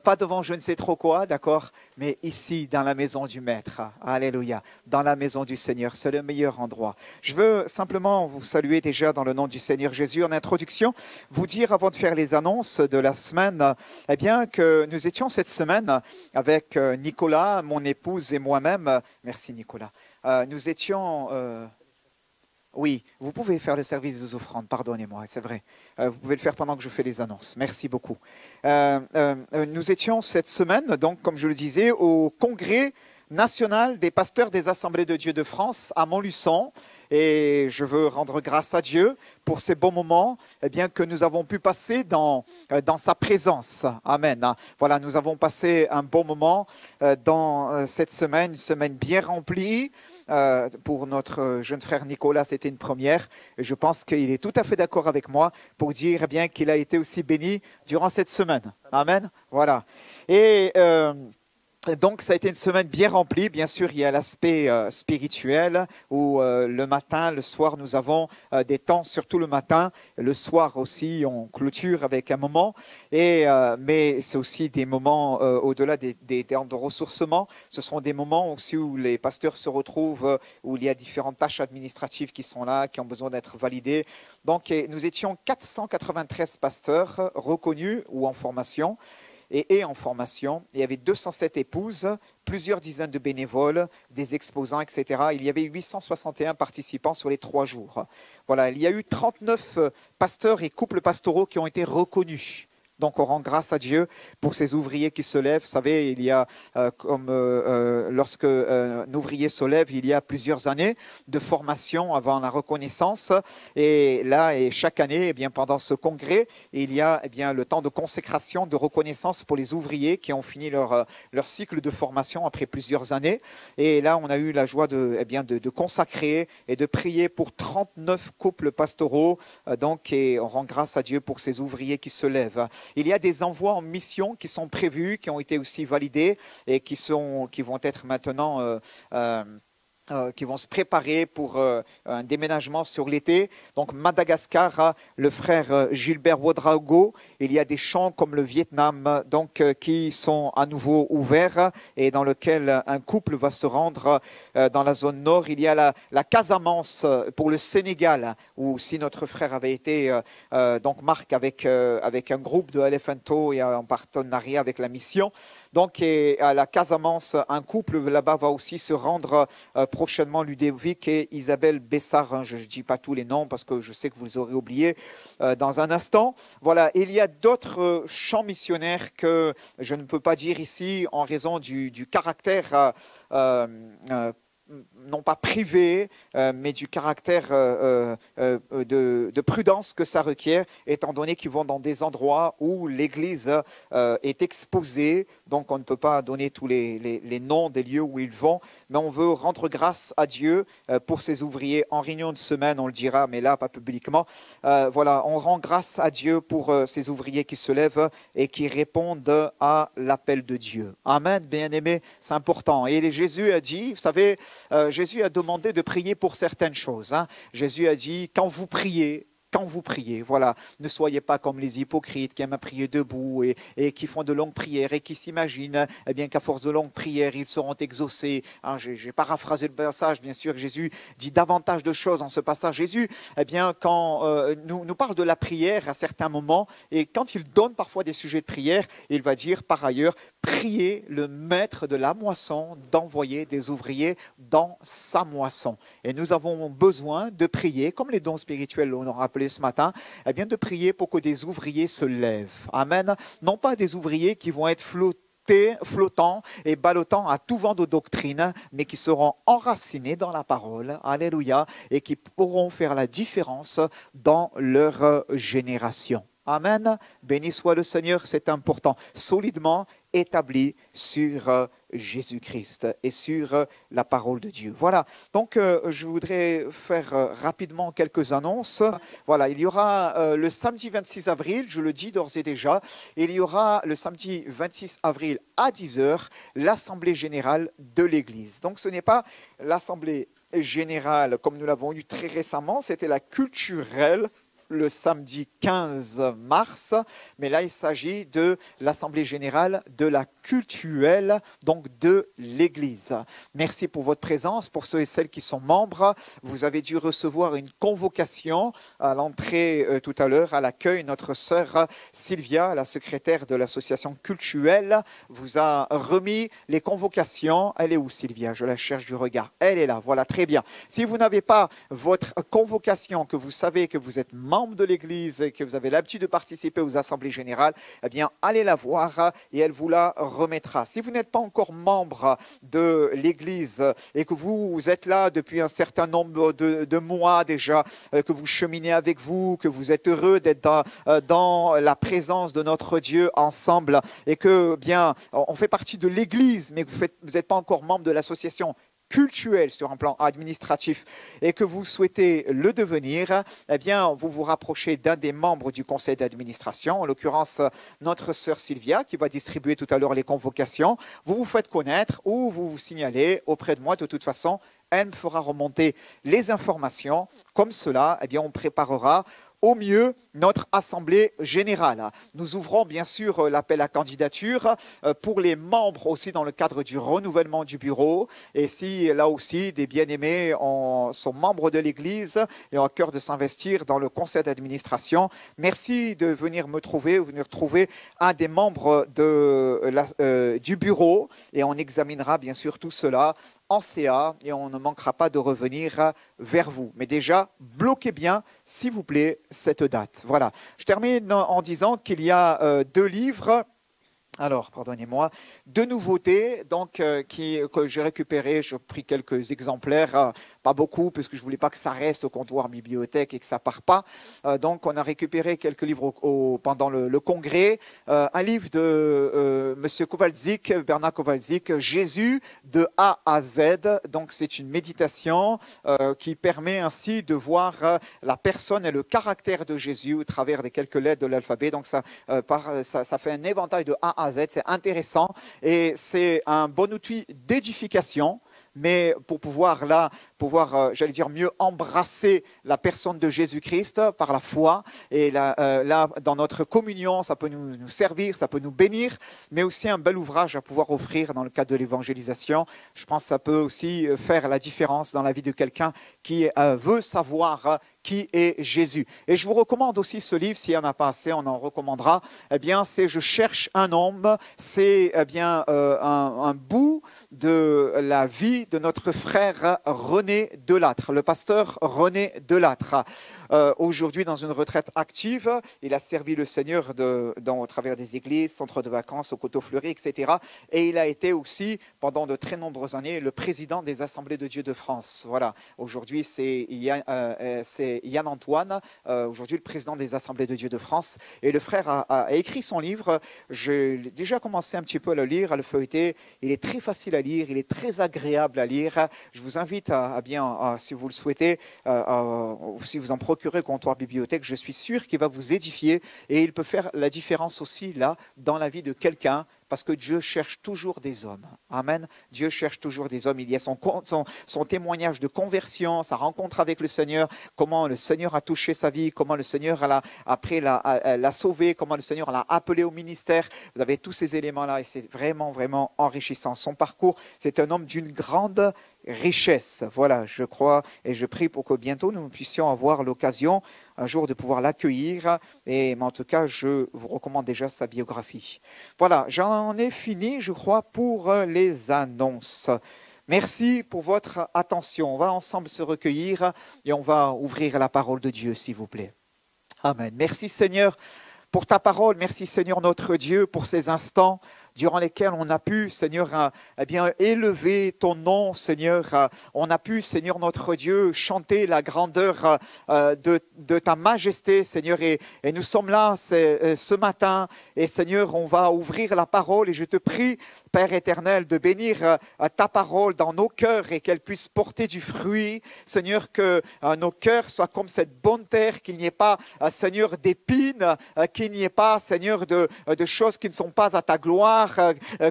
Pas devant je ne sais trop quoi, d'accord? Mais ici, dans la maison du Maître. Alléluia. Dans la maison du Seigneur. C'est le meilleur endroit. Je veux simplement vous saluer déjà dans le nom du Seigneur Jésus en introduction. Vous dire avant de faire les annonces de la semaine, eh bien que nous étions cette semaine avec Nicolas, mon épouse et moi-même. Merci Nicolas. Nous étions... Oui, vous pouvez faire le service des offrandes, pardonnez-moi, c'est vrai. Vous pouvez le faire pendant que je fais les annonces. Merci beaucoup. Nous étions cette semaine, donc, comme je le disais, au congrès national des pasteurs des Assemblées de Dieu de France à Montluçon. Et je veux rendre grâce à Dieu pour ces bons moments que nous avons pu passer dans sa présence. Amen. Voilà, nous avons passé un bon moment dans cette semaine, une semaine bien remplie. Pour notre jeune frère Nicolas, c'était une première. Et je pense qu'il est tout à fait d'accord avec moi pour dire qu'il a été aussi béni durant cette semaine. Amen. Voilà. Et... donc, ça a été une semaine bien remplie. Bien sûr, il y a l'aspect spirituel où le matin, le soir, nous avons des temps, surtout le matin. Le soir aussi, on clôture avec un moment. Mais c'est aussi des moments au-delà des temps de ressourcement. Ce sont des moments aussi où les pasteurs se retrouvent, où il y a différentes tâches administratives qui sont là, qui ont besoin d'être validées. Donc, nous étions 493 pasteurs reconnus ou en formation. Et en formation. Il y avait 207 épouses, plusieurs dizaines de bénévoles, des exposants, etc. Il y avait 861 participants sur les 3 jours. Voilà, il y a eu 39 pasteurs et couples pastoraux qui ont été reconnus. Donc, on rend grâce à Dieu pour ces ouvriers qui se lèvent. Vous savez, il y a, lorsque un ouvrier se lève, il y a plusieurs années de formation avant la reconnaissance. Et là, chaque année, pendant ce congrès, il y a le temps de consécration, de reconnaissance pour les ouvriers qui ont fini leur cycle de formation après plusieurs années. Et là, on a eu la joie de consacrer et de prier pour 39 couples pastoraux. Et on rend grâce à Dieu pour ces ouvriers qui se lèvent. Il y a des envois en mission qui sont prévus, qui ont été aussi validés et qui vont être maintenant qui vont se préparer pour un déménagement sur l'été. Donc Madagascar, le frère Gilbert Ouedraogo. Il y a des champs comme le Vietnam qui sont à nouveau ouverts et dans lequel un couple va se rendre dans la zone nord. Il y a la Casamance pour le Sénégal, où si notre frère avait été, Marc, avec un groupe de Elephanto et en partenariat avec la mission. Donc, et à la Casamance, un couple là-bas va aussi se rendre prochainement, Ludovic et Isabelle Bessard. Je ne dis pas tous les noms parce que je sais que vous les aurez oubliés dans un instant. Voilà, il y a d'autres champs missionnaires que je ne peux pas dire ici en raison du caractère non pas privé, mais du caractère de prudence que ça requiert, étant donné qu'ils vont dans des endroits où l'Église est exposée. Donc, on ne peut pas donner tous les noms des lieux où ils vont, mais on veut rendre grâce à Dieu pour ces ouvriers. En réunion de semaine, on le dira, mais là, pas publiquement. Voilà, on rend grâce à Dieu pour ces ouvriers qui se lèvent et qui répondent à l'appel de Dieu. Amen, bien-aimés, c'est important. Et Jésus a dit, vous savez, Jésus a demandé de prier pour certaines choses. Jésus a dit, quand vous priez, quand vous priez. Voilà, ne soyez pas comme les hypocrites qui aiment prier debout et qui font de longues prières et qui s'imaginent eh bien qu'à force de longues prières, ils seront exaucés. Hein, j'ai paraphrasé le passage, bien sûr, Jésus dit davantage de choses dans ce passage. Jésus, eh bien, quand nous parle de la prière à certains moments, et quand il donne parfois des sujets de prière, il va dire par ailleurs, priez le maître de la moisson d'envoyer des ouvriers dans sa moisson. Et nous avons besoin de prier, comme les dons spirituels l'ont rappelé ce matin, eh bien de prier pour que des ouvriers se lèvent. Amen. Non pas des ouvriers qui vont être flottants et ballottants à tout vent de doctrine, mais qui seront enracinés dans la parole, alléluia, et qui pourront faire la différence dans leur génération. Amen. Béni soit le Seigneur, c'est important. Solidement établi sur Jésus-Christ et sur la parole de Dieu. Voilà, donc je voudrais faire rapidement quelques annonces. Voilà, il y aura le samedi 26 avril, je le dis d'ores et déjà, il y aura le samedi 26 avril à 10h, l'Assemblée générale de l'Église. Donc ce n'est pas l'Assemblée générale comme nous l'avons eu très récemment, c'était la culturelle, le samedi 15 mars, mais là il s'agit de l'Assemblée générale de la cultuelle, donc de l'Église. Merci pour votre présence, pour ceux et celles qui sont membres. Vous avez dû recevoir une convocation à l'entrée tout à l'heure, à l'accueil. Notre sœur Sylvia, la secrétaire de l'association cultuelle, vous a remis les convocations. Elle est où Sylvia? Je la cherche du regard. Elle est là, voilà, très bien. Si vous n'avez pas votre convocation, que vous savez que vous êtes membre de l'Église et que vous avez l'habitude de participer aux assemblées générales, eh bien, allez la voir et elle vous la remettra. Si vous n'êtes pas encore membre de l'Église et que vous êtes là depuis un certain nombre de mois déjà, que vous cheminez avec vous, que vous êtes heureux d'être dans la présence de notre Dieu ensemble et que, bien, on fait partie de l'Église, mais vous n'êtes pas encore membre de l'association cultuel sur un plan administratif et que vous souhaitez le devenir, eh bien, vous vous rapprochez d'un des membres du conseil d'administration, en l'occurrence notre sœur Sylvia, qui va distribuer tout à l'heure les convocations. Vous vous faites connaître ou vous vous signalez auprès de moi. De toute façon, elle me fera remonter les informations. Comme cela, eh bien, on préparera au mieux notre assemblée générale. Nous ouvrons bien sûr l'appel à candidature pour les membres aussi dans le cadre du renouvellement du bureau. Et si là aussi des bien-aimés sont membres de l'Église et ont à cœur de s'investir dans le conseil d'administration, merci de venir me trouver, venir trouver un des membres du bureau et on examinera bien sûr tout cela en CA et on ne manquera pas de revenir vers vous. Mais déjà, bloquez bien, s'il vous plaît, cette date. Voilà. Je termine en disant qu'il y a 2 livres. Alors, pardonnez-moi, 2 nouveautés donc, que j'ai récupérées. J'ai pris quelques exemplaires, pas beaucoup, parce que je ne voulais pas que ça reste au comptoir bibliothèque et que ça ne parte pas. Donc, on a récupéré quelques livres pendant le congrès. Un livre de M. Kowalczyk, Bernard Kowalczyk, Jésus de A à Z. Donc, c'est une méditation qui permet ainsi de voir la personne et le caractère de Jésus au travers des quelques lettres de l'alphabet. Donc, ça fait un éventail de A à Z. C'est intéressant et c'est un bon outil d'édification, mais pour pouvoir, j'allais dire, mieux embrasser la personne de Jésus-Christ par la foi. Et là, dans notre communion, ça peut nous servir, ça peut nous bénir, mais aussi un bel ouvrage à pouvoir offrir dans le cadre de l'évangélisation. Je pense que ça peut aussi faire la différence dans la vie de quelqu'un qui veut savoir qui est Jésus. Et je vous recommande aussi ce livre, s'il n'y en a pas assez, on en recommandera. Eh bien, c'est Je cherche un homme. C'est bien un bout de la vie de notre frère René Delattre, le pasteur René Delattre. Aujourd'hui, dans une retraite active, il a servi le Seigneur au travers des églises, centres de vacances, au Coteau-Fleury, etc. Et il a été aussi, pendant de très nombreuses années, le président des Assemblées de Dieu de France. Voilà. Aujourd'hui, c'est Yann Antoine, aujourd'hui le président des Assemblées de Dieu de France. Et le frère a écrit son livre. J'ai déjà commencé un petit peu à le lire, à le feuilleter. Il est très facile à lire, il est très agréable à lire. Je vous invite si vous le souhaitez, si vous en procurez au comptoir bibliothèque, je suis sûr qu'il va vous édifier et il peut faire la différence aussi là dans la vie de quelqu'un parce que Dieu cherche toujours des hommes. Amen. Dieu cherche toujours des hommes. Il y a son témoignage de conversion, sa rencontre avec le Seigneur, comment le Seigneur a touché sa vie, comment le Seigneur l'a sauvé, comment le Seigneur l'a appelé au ministère. Vous avez tous ces éléments-là et c'est vraiment, vraiment enrichissant. Son parcours, c'est un homme d'une grande richesse. Voilà, je crois et je prie pour que bientôt nous puissions avoir l'occasion un jour de pouvoir l'accueillir. Mais en tout cas, je vous recommande déjà sa biographie. Voilà, j'en ai fini, je crois, pour les annonces. Merci pour votre attention. On va ensemble se recueillir et on va ouvrir la parole de Dieu, s'il vous plaît. Amen. Merci Seigneur pour ta parole. Merci Seigneur notre Dieu pour ces instants durant lesquels on a pu, Seigneur, élever ton nom, Seigneur. On a pu, Seigneur notre Dieu, chanter la grandeur de ta majesté, Seigneur. Et nous sommes là ce matin. Et Seigneur, on va ouvrir la parole. Et je te prie, Père éternel, de bénir ta parole dans nos cœurs et qu'elle puisse porter du fruit. Seigneur, que nos cœurs soient comme cette bonne terre, qu'il n'y ait pas, Seigneur, d'épines, qu'il n'y ait pas, Seigneur, de choses qui ne sont pas à ta gloire,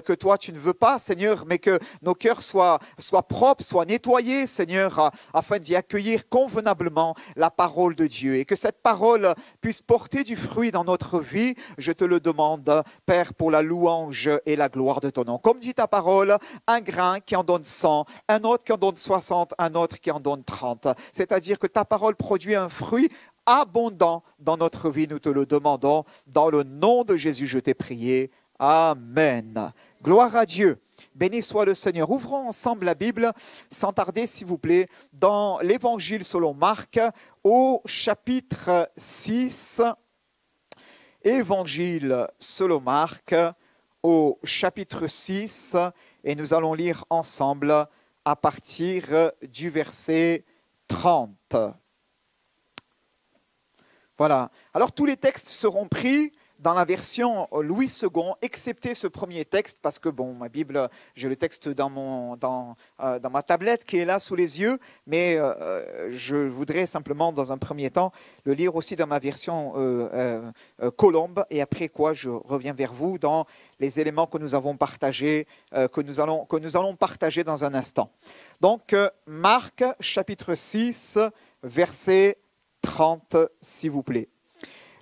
que toi tu ne veux pas, Seigneur, mais que nos cœurs soient propres, soient nettoyés, Seigneur, afin d'y accueillir convenablement la parole de Dieu et que cette parole puisse porter du fruit dans notre vie. Je te le demande, Père, pour la louange et la gloire de ton nom. Comme dit ta parole, un grain qui en donne 100, un autre qui en donne 60, un autre qui en donne 30. C'est-à-dire que ta parole produit un fruit abondant dans notre vie. Nous te le demandons. Dans le nom de Jésus, je t'ai prié. Amen. Gloire à Dieu. Béni soit le Seigneur. Ouvrons ensemble la Bible, sans tarder, s'il vous plaît, dans l'Évangile selon Marc, au chapitre 6. Évangile selon Marc, au chapitre 6, et nous allons lire ensemble à partir du verset 30. Voilà. Alors, tous les textes seront pris dans la version Louis II, excepté ce premier texte, parce que, bon, ma Bible, j'ai le texte dans ma tablette qui est là sous les yeux, mais je voudrais simplement, dans un premier temps, le lire aussi dans ma version Colombe, et après quoi, je reviens vers vous dans les éléments que nous avons partagés, que nous allons partager dans un instant. Donc, Marc, chapitre 6, verset 30, s'il vous plaît.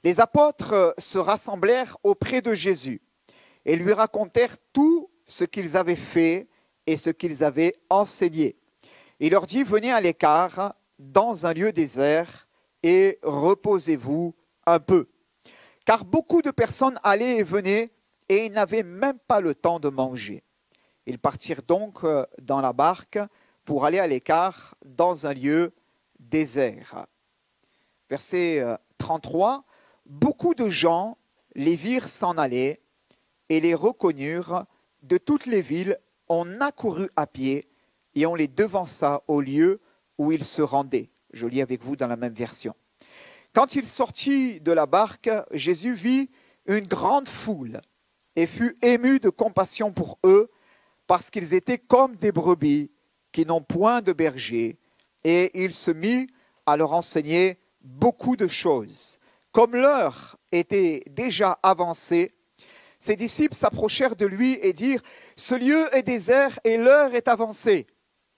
Les apôtres se rassemblèrent auprès de Jésus et lui racontèrent tout ce qu'ils avaient fait et ce qu'ils avaient enseigné. Il leur dit, venez à l'écart dans un lieu désert et reposez-vous un peu. Car beaucoup de personnes allaient et venaient et ils n'avaient même pas le temps de manger. Ils partirent donc dans la barque pour aller à l'écart dans un lieu désert. Verset 33. Beaucoup de gens les virent s'en aller et les reconnurent. De toutes les villes, on accourut à pied et on les devança au lieu où ils se rendaient. Je lis avec vous dans la même version. Quand il sortit de la barque, Jésus vit une grande foule et fut ému de compassion pour eux parce qu'ils étaient comme des brebis qui n'ont point de berger. Et il se mit à leur enseigner beaucoup de choses. Comme l'heure était déjà avancée, ses disciples s'approchèrent de lui et dirent « Ce lieu est désert et l'heure est avancée,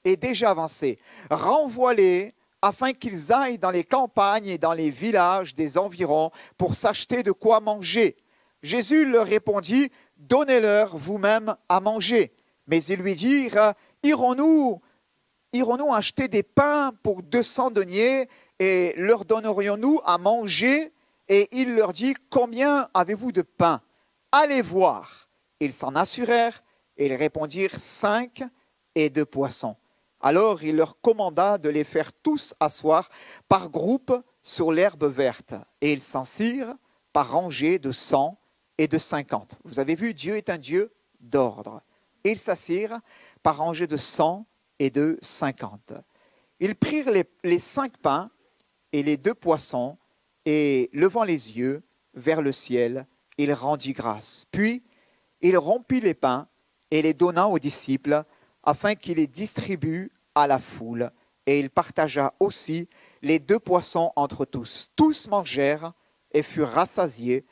est déjà avancée. Renvoie-les afin qu'ils aillent dans les campagnes et dans les villages des environs pour s'acheter de quoi manger. » Jésus leur répondit « Donnez-leur vous-même à manger. » Mais ils lui dirent « Irons-nous acheter des pains pour 200 deniers et leur donnerions-nous à manger ?» Et il leur dit, combien avez-vous de pain? Allez voir. Ils s'en assurèrent et ils répondirent 5 et 2 poissons. Alors il leur commanda de les faire tous asseoir par groupe sur l'herbe verte. Et ils s'assirent par rangées de 100 et de 50. Vous avez vu, Dieu est un Dieu d'ordre. Et ils s'assirent par rangées de 100 et de 50. Ils prirent les 5 pains et les 2 poissons, et levant les yeux vers le ciel, il rendit grâce. Puis, il rompit les pains et les donna aux disciples, afin qu'ils les distribuent à la foule. Et il partagea aussi les 2 poissons entre tous. Tous mangèrent et furent rassasiés.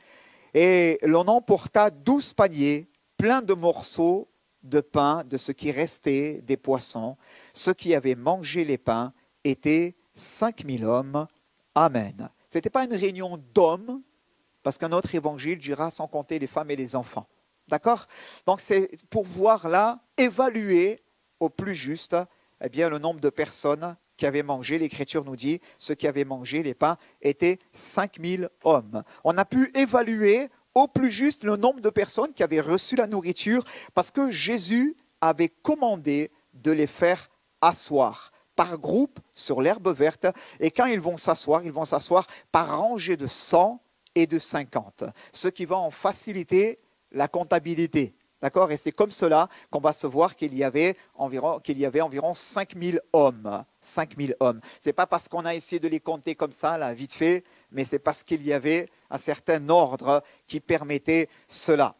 Et l'on emporta 12 paniers plein de morceaux de pain, de ce qui restait des poissons. Ceux qui avaient mangé les pains étaient 5000 hommes. Amen. Ce n'était pas une réunion d'hommes, parce qu'un autre évangile dira sans compter les femmes et les enfants. D'accord? Donc c'est pour voir là, évaluer au plus juste eh bien, le nombre de personnes qui avaient mangé. L'Écriture nous dit, ceux qui avaient mangé les pains étaient 5000 hommes. On a pu évaluer au plus juste le nombre de personnes qui avaient reçu la nourriture parce que Jésus avait commandé de les faire asseoir par groupe sur l'herbe verte. Et quand ils vont s'asseoir par rangée de 100 et de 50, ce qui va en faciliter la comptabilité. D'accord? Et c'est comme cela qu'on va se voir qu'il y avait environ 5000 hommes. 5000 hommes. Ce n'est pas parce qu'on a essayé de les compter comme ça, là, vite fait, mais c'est parce qu'il y avait un certain ordre qui permettait cela.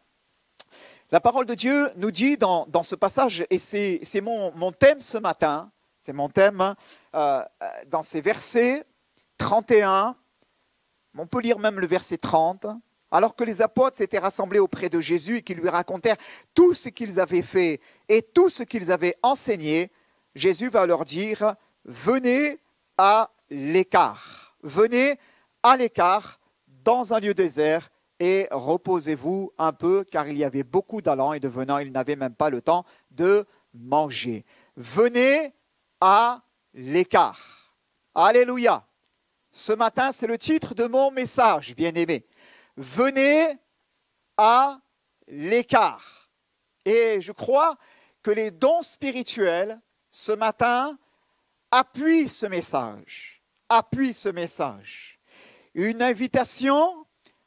La parole de Dieu nous dit dans ce passage, et c'est mon thème ce matin, c'est mon thème dans ces versets 31, on peut lire même le verset 30, alors que les apôtres s'étaient rassemblés auprès de Jésus et qu'ils lui racontèrent tout ce qu'ils avaient fait et tout ce qu'ils avaient enseigné, Jésus va leur dire, venez à l'écart. Venez à l'écart dans un lieu désert et reposez-vous un peu car il y avait beaucoup d'allants et de venants, ils n'avaient même pas le temps de manger. Venez à l'écart. Alléluia. Ce matin, c'est le titre de mon message, bien-aimés. Venez à l'écart. Et je crois que les dons spirituels, ce matin, appuient ce message. Appuient ce message. Une invitation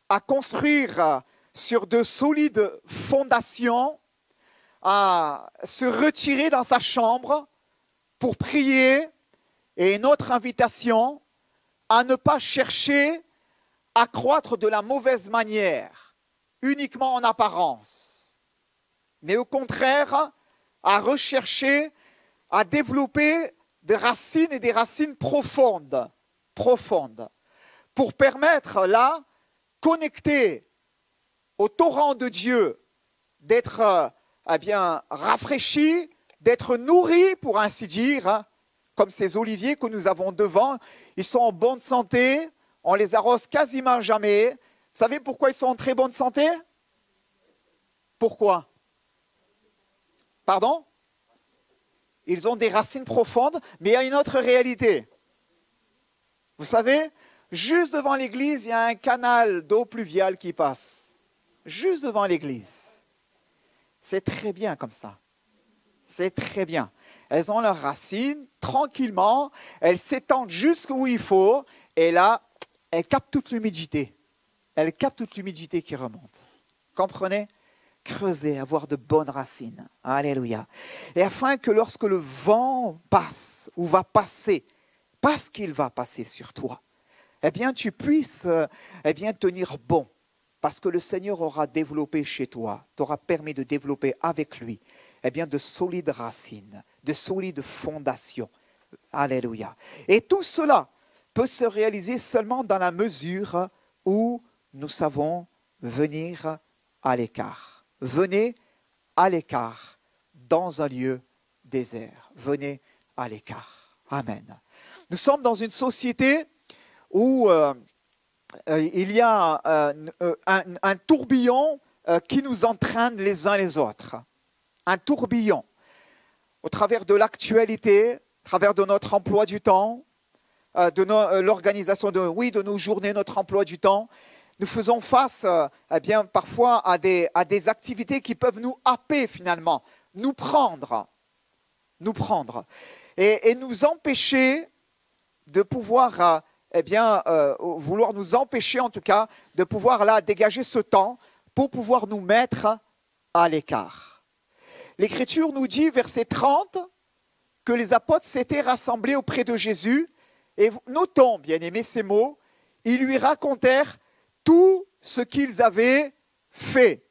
à construire sur de solides fondations, à se retirer dans sa chambre pour prier, et une autre invitation à ne pas chercher à croître de la mauvaise manière, uniquement en apparence, mais au contraire, à rechercher, à développer des racines et des racines profondes, pour permettre là, connecté au torrent de Dieu, d'être rafraîchi, d'être nourri, pour ainsi dire, comme ces oliviers que nous avons devant, ils sont en bonne santé, on les arrose quasiment jamais. Vous savez pourquoi ils sont en très bonne santé? Pourquoi? Pardon? Ils ont des racines profondes, mais il y a une autre réalité. Vous savez, juste devant l'église, il y a un canal d'eau pluviale qui passe. Juste devant l'église. C'est très bien comme ça. C'est très bien. Elles ont leurs racines, tranquillement, elles s'étendent jusqu'où il faut, et là, elles captent toute l'humidité. Elles captent toute l'humidité qui remonte. Comprenez? Creuser, avoir de bonnes racines. Alléluia. Et afin que lorsque le vent passe, ou va passer, parce qu'il va passer sur toi, eh bien, tu puisses tenir bon. Parce que le Seigneur aura développé chez toi, t'aura permis de développer avec lui, de solides racines, de solides fondations. Alléluia. Et tout cela peut se réaliser seulement dans la mesure où nous savons venir à l'écart. Venez à l'écart dans un lieu désert. Venez à l'écart. Amen. Nous sommes dans une société où il y a un tourbillon qui nous entraîne les uns les autres. Un tourbillon au travers de l'actualité, au travers de notre emploi du temps, de l'organisation de nos journées, notre emploi du temps. Nous faisons face parfois à des activités qui peuvent nous happer finalement, nous prendre et nous empêcher de pouvoir, vouloir nous empêcher en tout cas de pouvoir là dégager ce temps pour pouvoir nous mettre à l'écart. L'Écriture nous dit, verset 30, que les apôtres s'étaient rassemblés auprès de Jésus. Et notons, bien aimés, ces mots, ils lui racontèrent tout ce qu'ils avaient fait.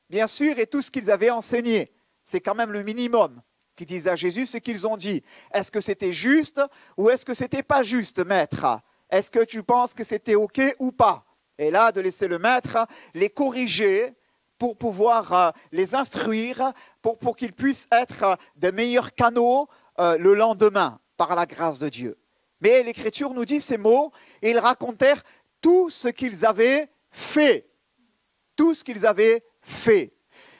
Bien sûr, et tout ce qu'ils avaient enseigné. C'est quand même le minimum qu'ils disent à Jésus ce qu'ils ont dit. Est-ce que c'était juste ou est-ce que c'était pas juste, maître? Est-ce que tu penses que c'était OK ou pas? Et là, de laisser le maître les corriger pour pouvoir les instruire, pour qu'ils puissent être des meilleurs canaux le lendemain, par la grâce de Dieu. Mais l'Écriture nous dit ces mots, et ils racontèrent tout ce qu'ils avaient fait. Tout ce qu'ils avaient fait.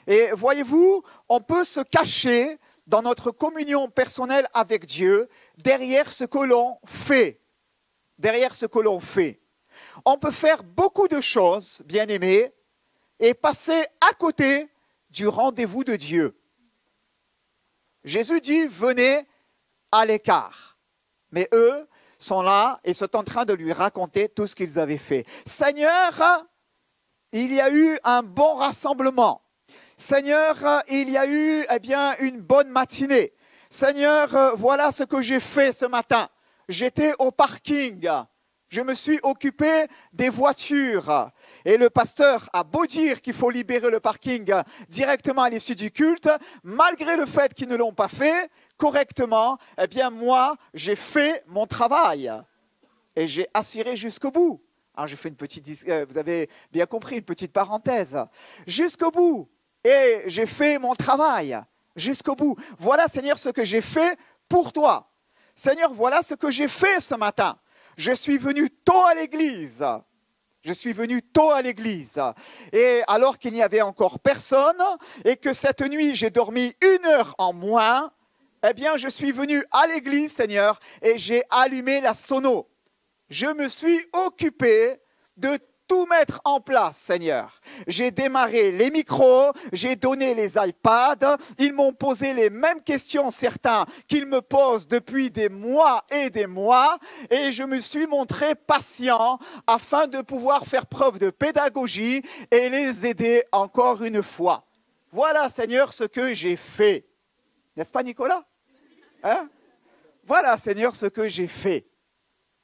Et voyez-vous, on peut se cacher dans notre communion personnelle avec Dieu derrière ce que l'on fait. Derrière ce que l'on fait. On peut faire beaucoup de choses, bien-aimés, et passer à côté du rendez-vous de Dieu. Jésus dit, venez à l'écart. Mais eux sont là et sont en train de lui raconter tout ce qu'ils avaient fait. Seigneur, il y a eu un bon rassemblement. Seigneur, il y a eu une bonne matinée. Seigneur, voilà ce que j'ai fait ce matin. J'étais au parking. Je me suis occupé des voitures. Et le pasteur a beau dire qu'il faut libérer le parking directement à l'issue du culte, malgré le fait qu'ils ne l'ont pas fait correctement, moi, j'ai fait mon travail. Et j'ai assuré jusqu'au bout. Alors, je fais une petite, vous avez bien compris, une petite parenthèse. Jusqu'au bout. Et j'ai fait mon travail. Jusqu'au bout. Voilà, Seigneur, ce que j'ai fait pour toi. Seigneur, voilà ce que j'ai fait ce matin. Je suis venu tôt à l'église. Je suis venu tôt à l'église. Et alors qu'il n'y avait encore personne et que cette nuit, j'ai dormi 1 heure en moins, je suis venu à l'église, Seigneur, et j'ai allumé la sono. Je me suis occupé de tout mettre en place, Seigneur. J'ai démarré les micros, j'ai donné les iPads, ils m'ont posé les mêmes questions, certains, qu'ils me posent depuis des mois, et je me suis montré patient afin de pouvoir faire preuve de pédagogie et les aider encore une fois. Voilà, Seigneur, ce que j'ai fait. N'est-ce pas, Nicolas? Voilà, Seigneur, ce que j'ai fait.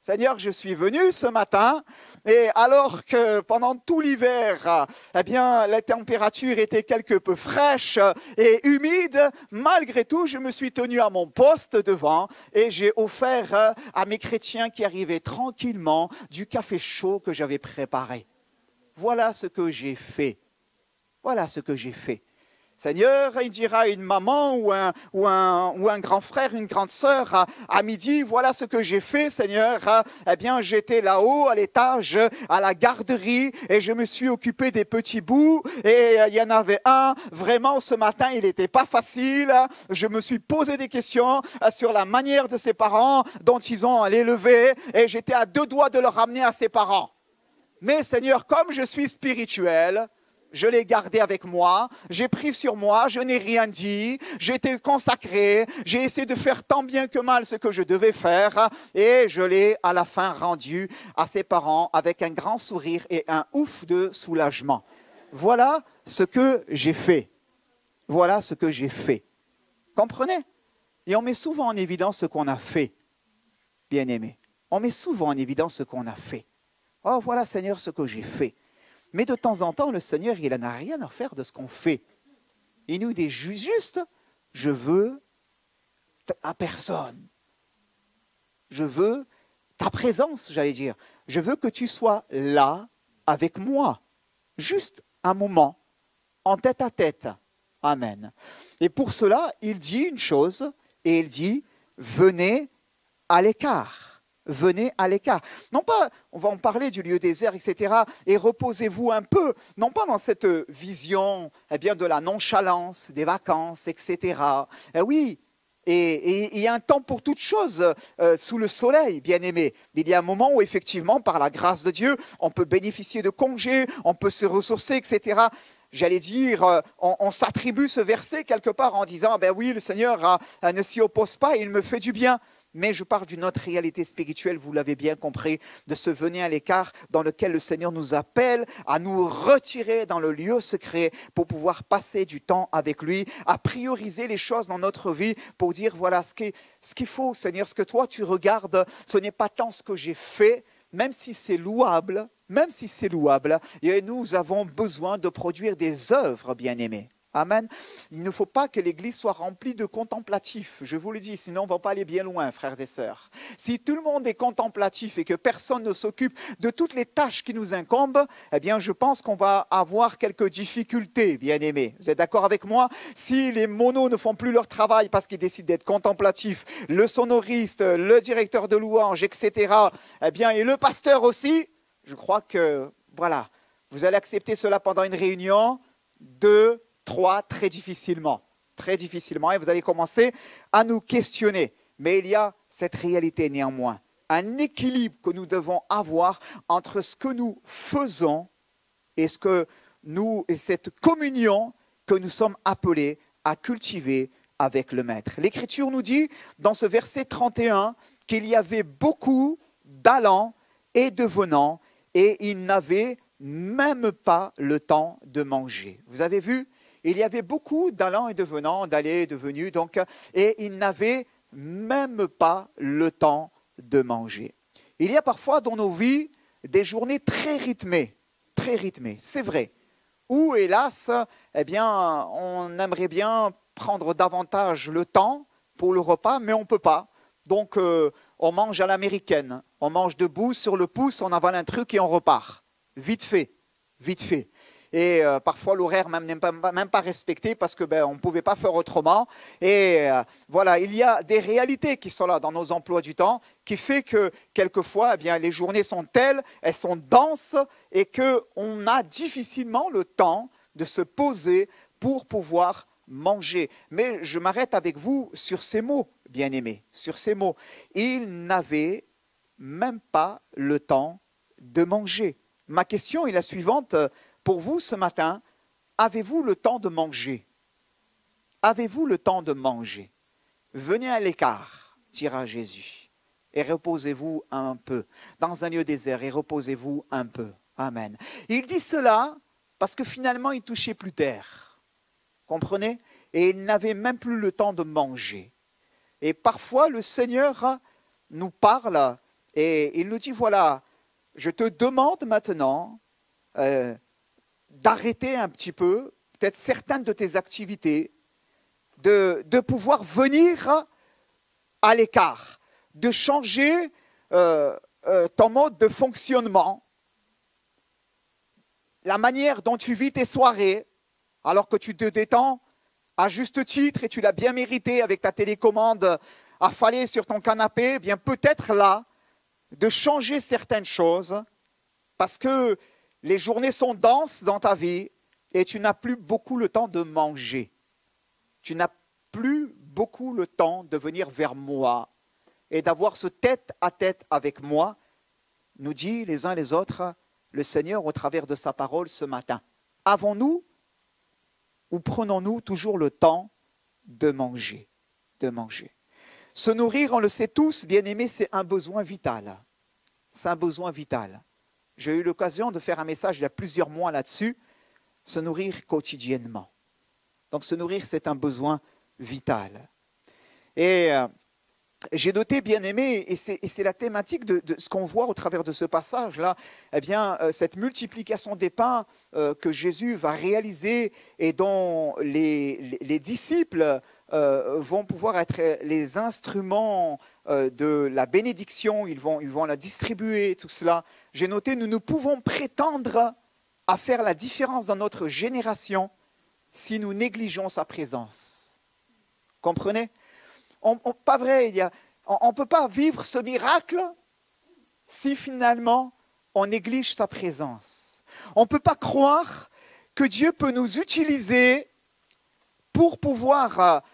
Seigneur, je suis venu ce matin et alors que pendant tout l'hiver, la température était quelque peu fraîche et humide, malgré tout, je me suis tenu à mon poste devant et j'ai offert à mes chrétiens qui arrivaient tranquillement du café chaud que j'avais préparé. Voilà ce que j'ai fait. Voilà ce que j'ai fait. Seigneur, il dira à une maman ou un grand frère, une grande sœur à midi, voilà ce que j'ai fait, Seigneur. J'étais là-haut, à l'étage, à la garderie, et je me suis occupé des petits bouts, et il y en avait un, vraiment, ce matin, il n'était pas facile. Je me suis posé des questions sur la manière de ses parents, dont ils ont l'élever, et j'étais à 2 doigts de le ramener à ses parents. Mais, Seigneur, comme je suis spirituel, je l'ai gardé avec moi, j'ai pris sur moi, je n'ai rien dit, j'ai été consacré, j'ai essayé de faire tant bien que mal ce que je devais faire et je l'ai à la fin rendu à ses parents avec un grand sourire et un ouf de soulagement. Voilà ce que j'ai fait. Voilà ce que j'ai fait. Comprenez? Et on met souvent en évidence ce qu'on a fait, bien-aimés. On met souvent en évidence ce qu'on a fait. Oh, voilà, Seigneur, ce que j'ai fait. Mais de temps en temps, le Seigneur, il n'en a rien à faire de ce qu'on fait. Il nous dit juste, je veux à personne. Je veux ta présence, j'allais dire. Je veux que tu sois là avec moi. Juste un moment, en tête à tête. Amen. Et pour cela, il dit une chose, et il dit, venez à l'écart. Venez à l'écart. Non pas, on va en parler du lieu désert, etc. Et reposez-vous un peu. Non pas dans cette vision de la nonchalance, des vacances, etc. Oui, et il y a un temps pour toute chose sous le soleil, bien-aimé. Mais il y a un moment où effectivement, par la grâce de Dieu, on peut bénéficier de congés, on peut se ressourcer, etc. J'allais dire, on s'attribue ce verset quelque part en disant, oui, le Seigneur ne s'y oppose pas, il me fait du bien. Mais je parle d'une autre réalité spirituelle, vous l'avez bien compris, de ce venir à l'écart dans lequel le Seigneur nous appelle à nous retirer dans le lieu secret pour pouvoir passer du temps avec lui, à prioriser les choses dans notre vie pour dire voilà ce qu'il faut, Seigneur, ce que toi tu regardes, ce n'est pas tant ce que j'ai fait, même si c'est louable, et nous avons besoin de produire des œuvres, bien-aimés. Amen. Il ne faut pas que l'Église soit remplie de contemplatifs. Je vous le dis, sinon on ne va pas aller bien loin, frères et sœurs. Si tout le monde est contemplatif et que personne ne s'occupe de toutes les tâches qui nous incombent, eh bien, je pense qu'on va avoir quelques difficultés, bien-aimés. Vous êtes d'accord avec moi? Si les monos ne font plus leur travail parce qu'ils décident d'être contemplatifs, le sonoriste, le directeur de louange, etc., eh bien, et le pasteur aussi, je crois que, voilà, vous allez accepter cela pendant une réunion, 2, 3, très difficilement, et vous allez commencer à nous questionner. Mais il y a cette réalité néanmoins, un équilibre que nous devons avoir entre ce que nous faisons et cette communion que nous sommes appelés à cultiver avec le Maître. L'Écriture nous dit dans ce verset 31 qu'il y avait beaucoup d'allants et de venants et ils n'avaient même pas le temps de manger. Vous avez vu? Il y avait beaucoup d'allants et de venants, d'allées et de venues, donc, et ils n'avaient même pas le temps de manger. Il y a parfois dans nos vies des journées très rythmées, c'est vrai, où hélas, eh bien, on aimerait bien prendre davantage le temps pour le repas, mais on ne peut pas. Donc, on mange à l'américaine, on mange debout sur le pouce, on avale un truc et on repart. Vite fait. Et parfois l'horaire même pas respecté parce que on ne pouvait pas faire autrement. Et voilà, il y a des réalités qui sont là dans nos emplois du temps qui fait que quelquefois, eh bien, les journées sont telles, elles sont denses et qu'on a difficilement le temps de se poser pour pouvoir manger. Mais je m'arrête avec vous sur ces mots, bien-aimés, sur ces mots. Ils n'avaient même pas le temps de manger. Ma question est la suivante. Pour vous, ce matin, avez-vous le temps de manger? Avez-vous le temps de manger? Venez à l'écart, dira Jésus, et reposez-vous un peu. Dans un lieu désert, et reposez-vous un peu. Amen. Il dit cela parce que finalement, il ne touchait plus terre. Comprenez? Et il n'avait même plus le temps de manger. Et parfois, le Seigneur nous parle et il nous dit, voilà, je te demande maintenant d'arrêter un petit peu, peut-être certaines de tes activités, de pouvoir venir à l'écart, de changer ton mode de fonctionnement, la manière dont tu vis tes soirées, alors que tu te détends à juste titre et tu l'as bien mérité avec ta télécommande affalée sur ton canapé, eh bien peut-être là, de changer certaines choses, parce que les journées sont denses dans ta vie et tu n'as plus beaucoup le temps de manger. Tu n'as plus beaucoup le temps de venir vers moi et d'avoir ce tête-à-tête avec moi, nous dit les uns les autres le Seigneur au travers de sa parole ce matin. Avons-nous ou prenons-nous toujours le temps de manger, Se nourrir, on le sait tous, bien-aimés, c'est un besoin vital. C'est un besoin vital. J'ai eu l'occasion de faire un message il y a plusieurs mois là-dessus, se nourrir quotidiennement. Donc se nourrir, c'est un besoin vital. Et j'ai noté, bien-aimé, et c'est la thématique de ce qu'on voit au travers de ce passage-là, eh bien, cette multiplication des pains que Jésus va réaliser et dont les disciples vont pouvoir être les instruments de la bénédiction, ils vont la distribuer, tout cela. J'ai noté, nous ne pouvons prétendre à faire la différence dans notre génération si nous négligeons sa présence. Comprenez? Pas vrai, on ne peut pas vivre ce miracle si finalement on néglige sa présence. On ne peut pas croire que Dieu peut nous utiliser pour pouvoir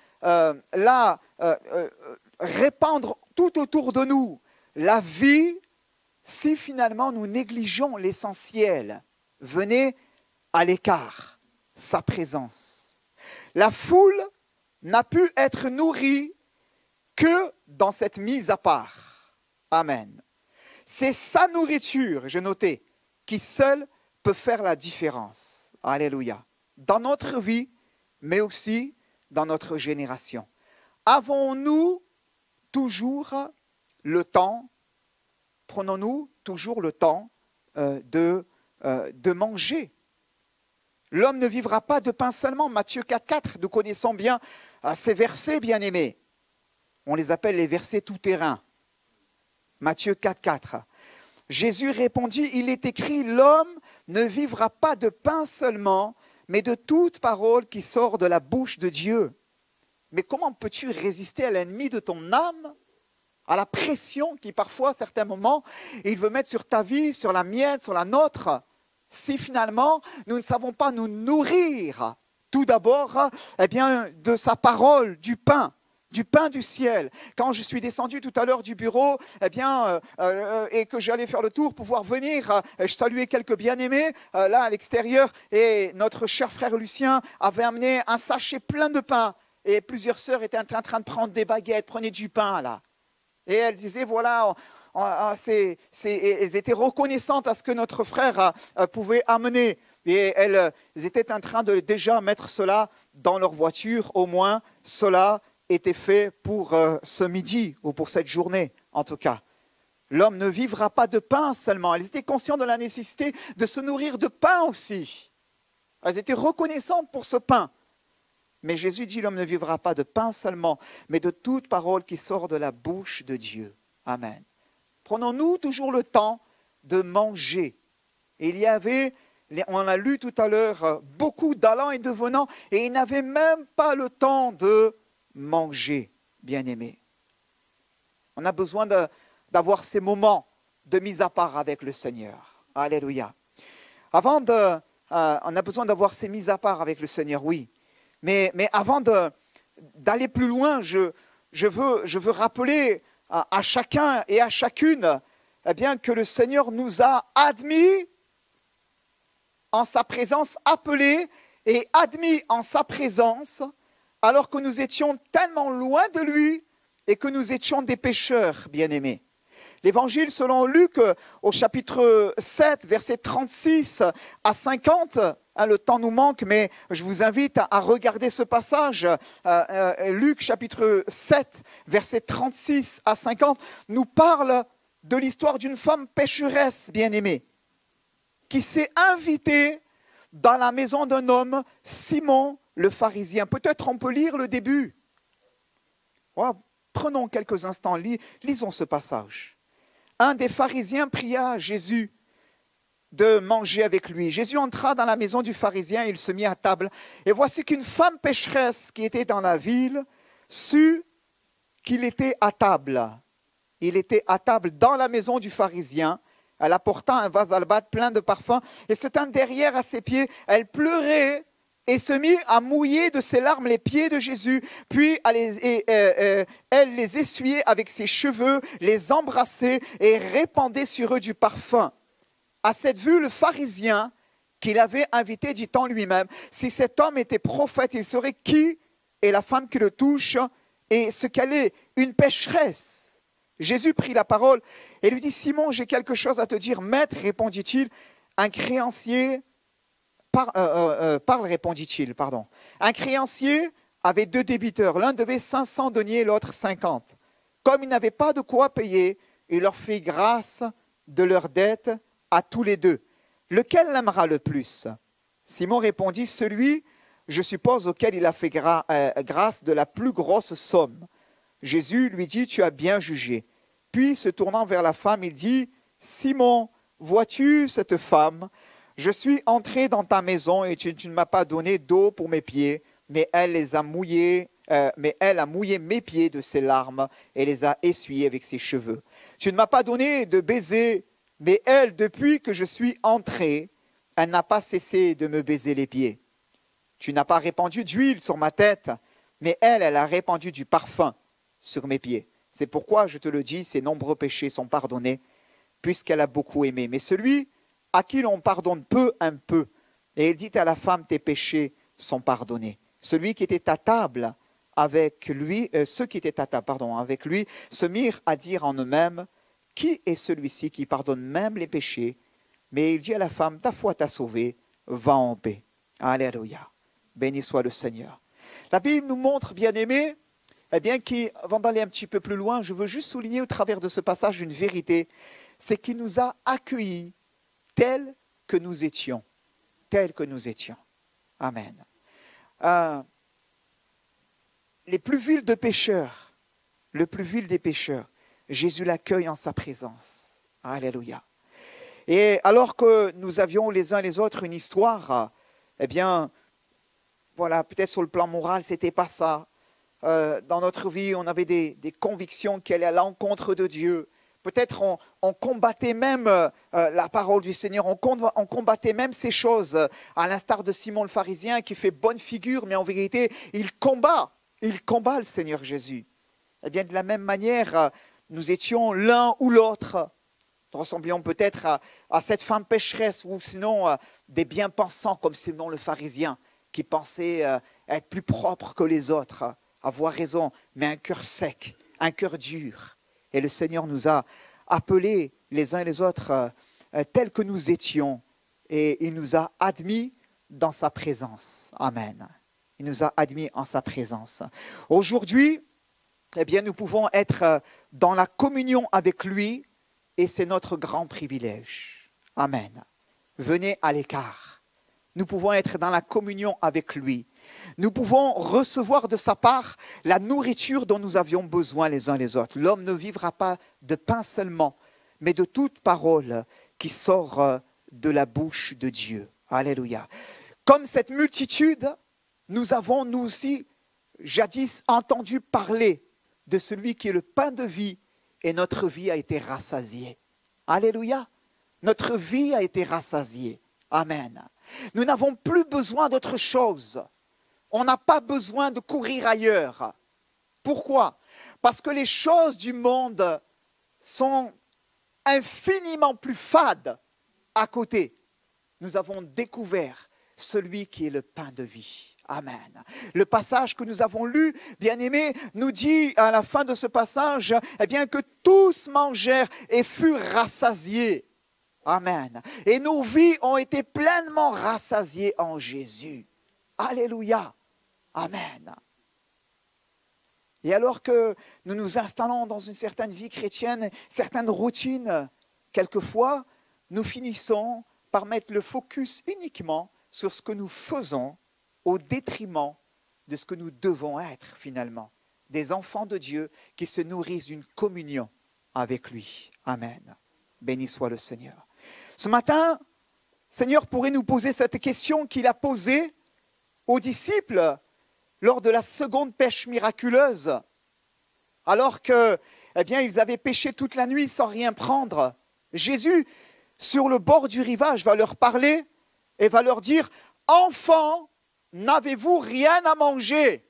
répandre tout autour de nous la vie si finalement nous négligeons l'essentiel. Venez à l'écart, sa présence. La foule n'a pu être nourrie que dans cette mise à part. Amen. C'est sa nourriture, j'ai noté, qui seule peut faire la différence. Alléluia. Dans notre vie, mais aussi dans notre génération. Avons-nous toujours le temps, prenons-nous toujours le temps de manger? L'homme ne vivra pas de pain seulement. Matthieu 4,4, nous connaissons bien ces versets, bien-aimés. On les appelle les versets tout-terrain. Matthieu 4,4. Jésus répondit, il est écrit, l'homme ne vivra pas de pain seulement, mais de toute parole qui sort de la bouche de Dieu. Mais comment peux-tu résister à l'ennemi de ton âme, à la pression qui parfois, à certains moments, il veut mettre sur ta vie, sur la mienne, sur la nôtre, si finalement nous ne savons pas nous nourrir tout d'abord de sa parole, du pain du ciel. Quand je suis descendu tout à l'heure du bureau, et que j'allais faire le tour pour pouvoir venir, je saluais quelques bien-aimés là à l'extérieur, et notre cher frère Lucien avait amené un sachet plein de pain, et plusieurs sœurs étaient en train de prendre des baguettes, prenaient du pain là. Et elles disaient, voilà, elles étaient reconnaissantes à ce que notre frère pouvait amener. Et elles étaient en train de déjà mettre cela dans leur voiture, au moins cela était fait pour ce midi ou pour cette journée en tout cas. L'homme ne vivra pas de pain seulement. Elles étaient conscientes de la nécessité de se nourrir de pain aussi. Elles étaient reconnaissantes pour ce pain. Mais Jésus dit, l'homme ne vivra pas de pain seulement, mais de toute parole qui sort de la bouche de Dieu. Amen. Prenons-nous toujours le temps de manger. Et il y avait, on l'a lu tout à l'heure, beaucoup d'allants et de venants, et ils n'avaient même pas le temps de manger, bien-aimés. On a besoin d'avoir ces moments de mise à part avec le Seigneur. Alléluia. On a besoin d'avoir ces mises à part avec le Seigneur, oui. Mais avant d'aller plus loin, je veux rappeler à chacun et à chacune que le Seigneur nous a admis en sa présence, appelés et admis en sa présence, alors que nous étions tellement loin de lui et que nous étions des pécheurs, bien-aimés. L'évangile selon Luc, au chapitre 7, versets 36 à 50, le temps nous manque, mais je vous invite à regarder ce passage. Luc, chapitre 7, versets 36 à 50, nous parle de l'histoire d'une femme pécheresse, bien-aimée, qui s'est invitée dans la maison d'un homme, Simon le pharisien. Peut-être on peut lire le début. Prenons quelques instants, lisons ce passage. Un des pharisiens pria Jésus de manger avec lui. Jésus entra dans la maison du pharisien, il se mit à table. Et voici qu'une femme pécheresse qui était dans la ville sut qu'il était à table. Il était à table dans la maison du pharisien. Elle apporta un vase d'albâtre plein de parfums et se tint derrière à ses pieds. Elle pleurait et se mit à mouiller de ses larmes les pieds de Jésus. Puis elle les essuyait avec ses cheveux, les embrassait et répandait sur eux du parfum. À cette vue, le pharisien qui l'avait invité dit en lui-même, si cet homme était prophète, il saurait qui est la femme qui le touche et ce qu'elle est, une pécheresse. Jésus prit la parole et lui dit, Simon, j'ai quelque chose à te dire. Maître, répondit-il, un créancier, répondit-il, pardon. Un créancier avait 2 débiteurs, l'un devait 500 deniers, l'autre 50. Comme il n'avait pas de quoi payer, il leur fit grâce de leur dette à tous les 2. Lequel l'aimera le plus? Simon répondit, celui, je suppose, auquel il a fait grâce de la plus grosse somme. Jésus lui dit, tu as bien jugé. Puis, se tournant vers la femme, il dit, Simon, vois-tu cette femme? Je suis entré dans ta maison et tu ne m'as pas donné d'eau pour mes pieds, mais elle a mouillé mes pieds de ses larmes et les a essuyés avec ses cheveux. Tu ne m'as pas donné de baiser, mais elle, depuis que je suis entré, elle n'a pas cessé de me baiser les pieds. Tu n'as pas répandu d'huile sur ma tête, mais elle a répandu du parfum sur mes pieds. C'est pourquoi je te le dis, ses nombreux péchés sont pardonnés, puisqu'elle a beaucoup aimé. Mais celui à qui l'on pardonne peu, un peu. Et il dit à la femme, tes péchés sont pardonnés. Celui qui était à table avec lui, ceux qui étaient à table, avec lui, se mirent à dire en eux-mêmes, qui est celui-ci qui pardonne même les péchés? Mais il dit à la femme, ta foi t'a sauvée, va en paix. Alléluia. Béni soit le Seigneur. La Bible nous montre, bien-aimés, avant d'aller un petit peu plus loin, je veux juste souligner au travers de ce passage une vérité, c'est qu'il nous a accueillis tels que nous étions. Tels que nous étions. Amen. Les plus vils de pécheurs, le plus vil des pécheurs, Jésus l'accueille en sa présence. Alléluia. Et alors que nous avions les uns les autres une histoire, eh bien, voilà, peut-être sur le plan moral, ce n'était pas ça. Dans notre vie, on avait des convictions qui allaient à l'encontre de Dieu. Peut-être on combattait même la parole du Seigneur, on combattait même ces choses, à l'instar de Simon le pharisien qui fait bonne figure, mais en vérité, il combat le Seigneur Jésus. Eh bien, de la même manière, nous étions l'un ou l'autre. Nous ressemblions peut-être à cette femme pécheresse ou sinon des bien-pensants comme Simon le pharisien qui pensait être plus propre que les autres, avoir raison, mais un cœur sec, un cœur dur. Et le Seigneur nous a appelés les uns et les autres tels que nous étions et il nous a admis dans sa présence. Amen. Il nous a admis en sa présence. Aujourd'hui, eh bien, nous pouvons être dans la communion avec lui et c'est notre grand privilège. Amen. Venez à l'écart. Nous pouvons être dans la communion avec lui. Nous pouvons recevoir de sa part la nourriture dont nous avions besoin les uns les autres. L'homme ne vivra pas de pain seulement, mais de toute parole qui sort de la bouche de Dieu. Alléluia. Comme cette multitude, nous avons, nous aussi, jadis entendu parler de celui qui est le pain de vie et notre vie a été rassasiée. Alléluia. Notre vie a été rassasiée. Amen. Nous n'avons plus besoin d'autre chose. On n'a pas besoin de courir ailleurs. Pourquoi? Parce que les choses du monde sont infiniment plus fades à côté. Nous avons découvert celui qui est le pain de vie. Amen. Le passage que nous avons lu, bien-aimé, nous dit à la fin de ce passage, eh bien que tous mangèrent et furent rassasiés. Amen. Et nos vies ont été pleinement rassasiées en Jésus. Alléluia. Amen. Et alors que nous nous installons dans une certaine vie chrétienne, certaines routines, quelquefois, nous finissons par mettre le focus uniquement sur ce que nous faisons au détriment de ce que nous devons être finalement. Des enfants de Dieu qui se nourrissent d'une communion avec lui. Amen. Béni soit le Seigneur. Ce matin, le Seigneur pourrait nous poser cette question qu'il a posée aux disciples lors de la seconde pêche miraculeuse, alors que, eh bien, ils avaient pêché toute la nuit sans rien prendre. Jésus, sur le bord du rivage, va leur parler et va leur dire « Enfants, n'avez-vous rien à manger ?»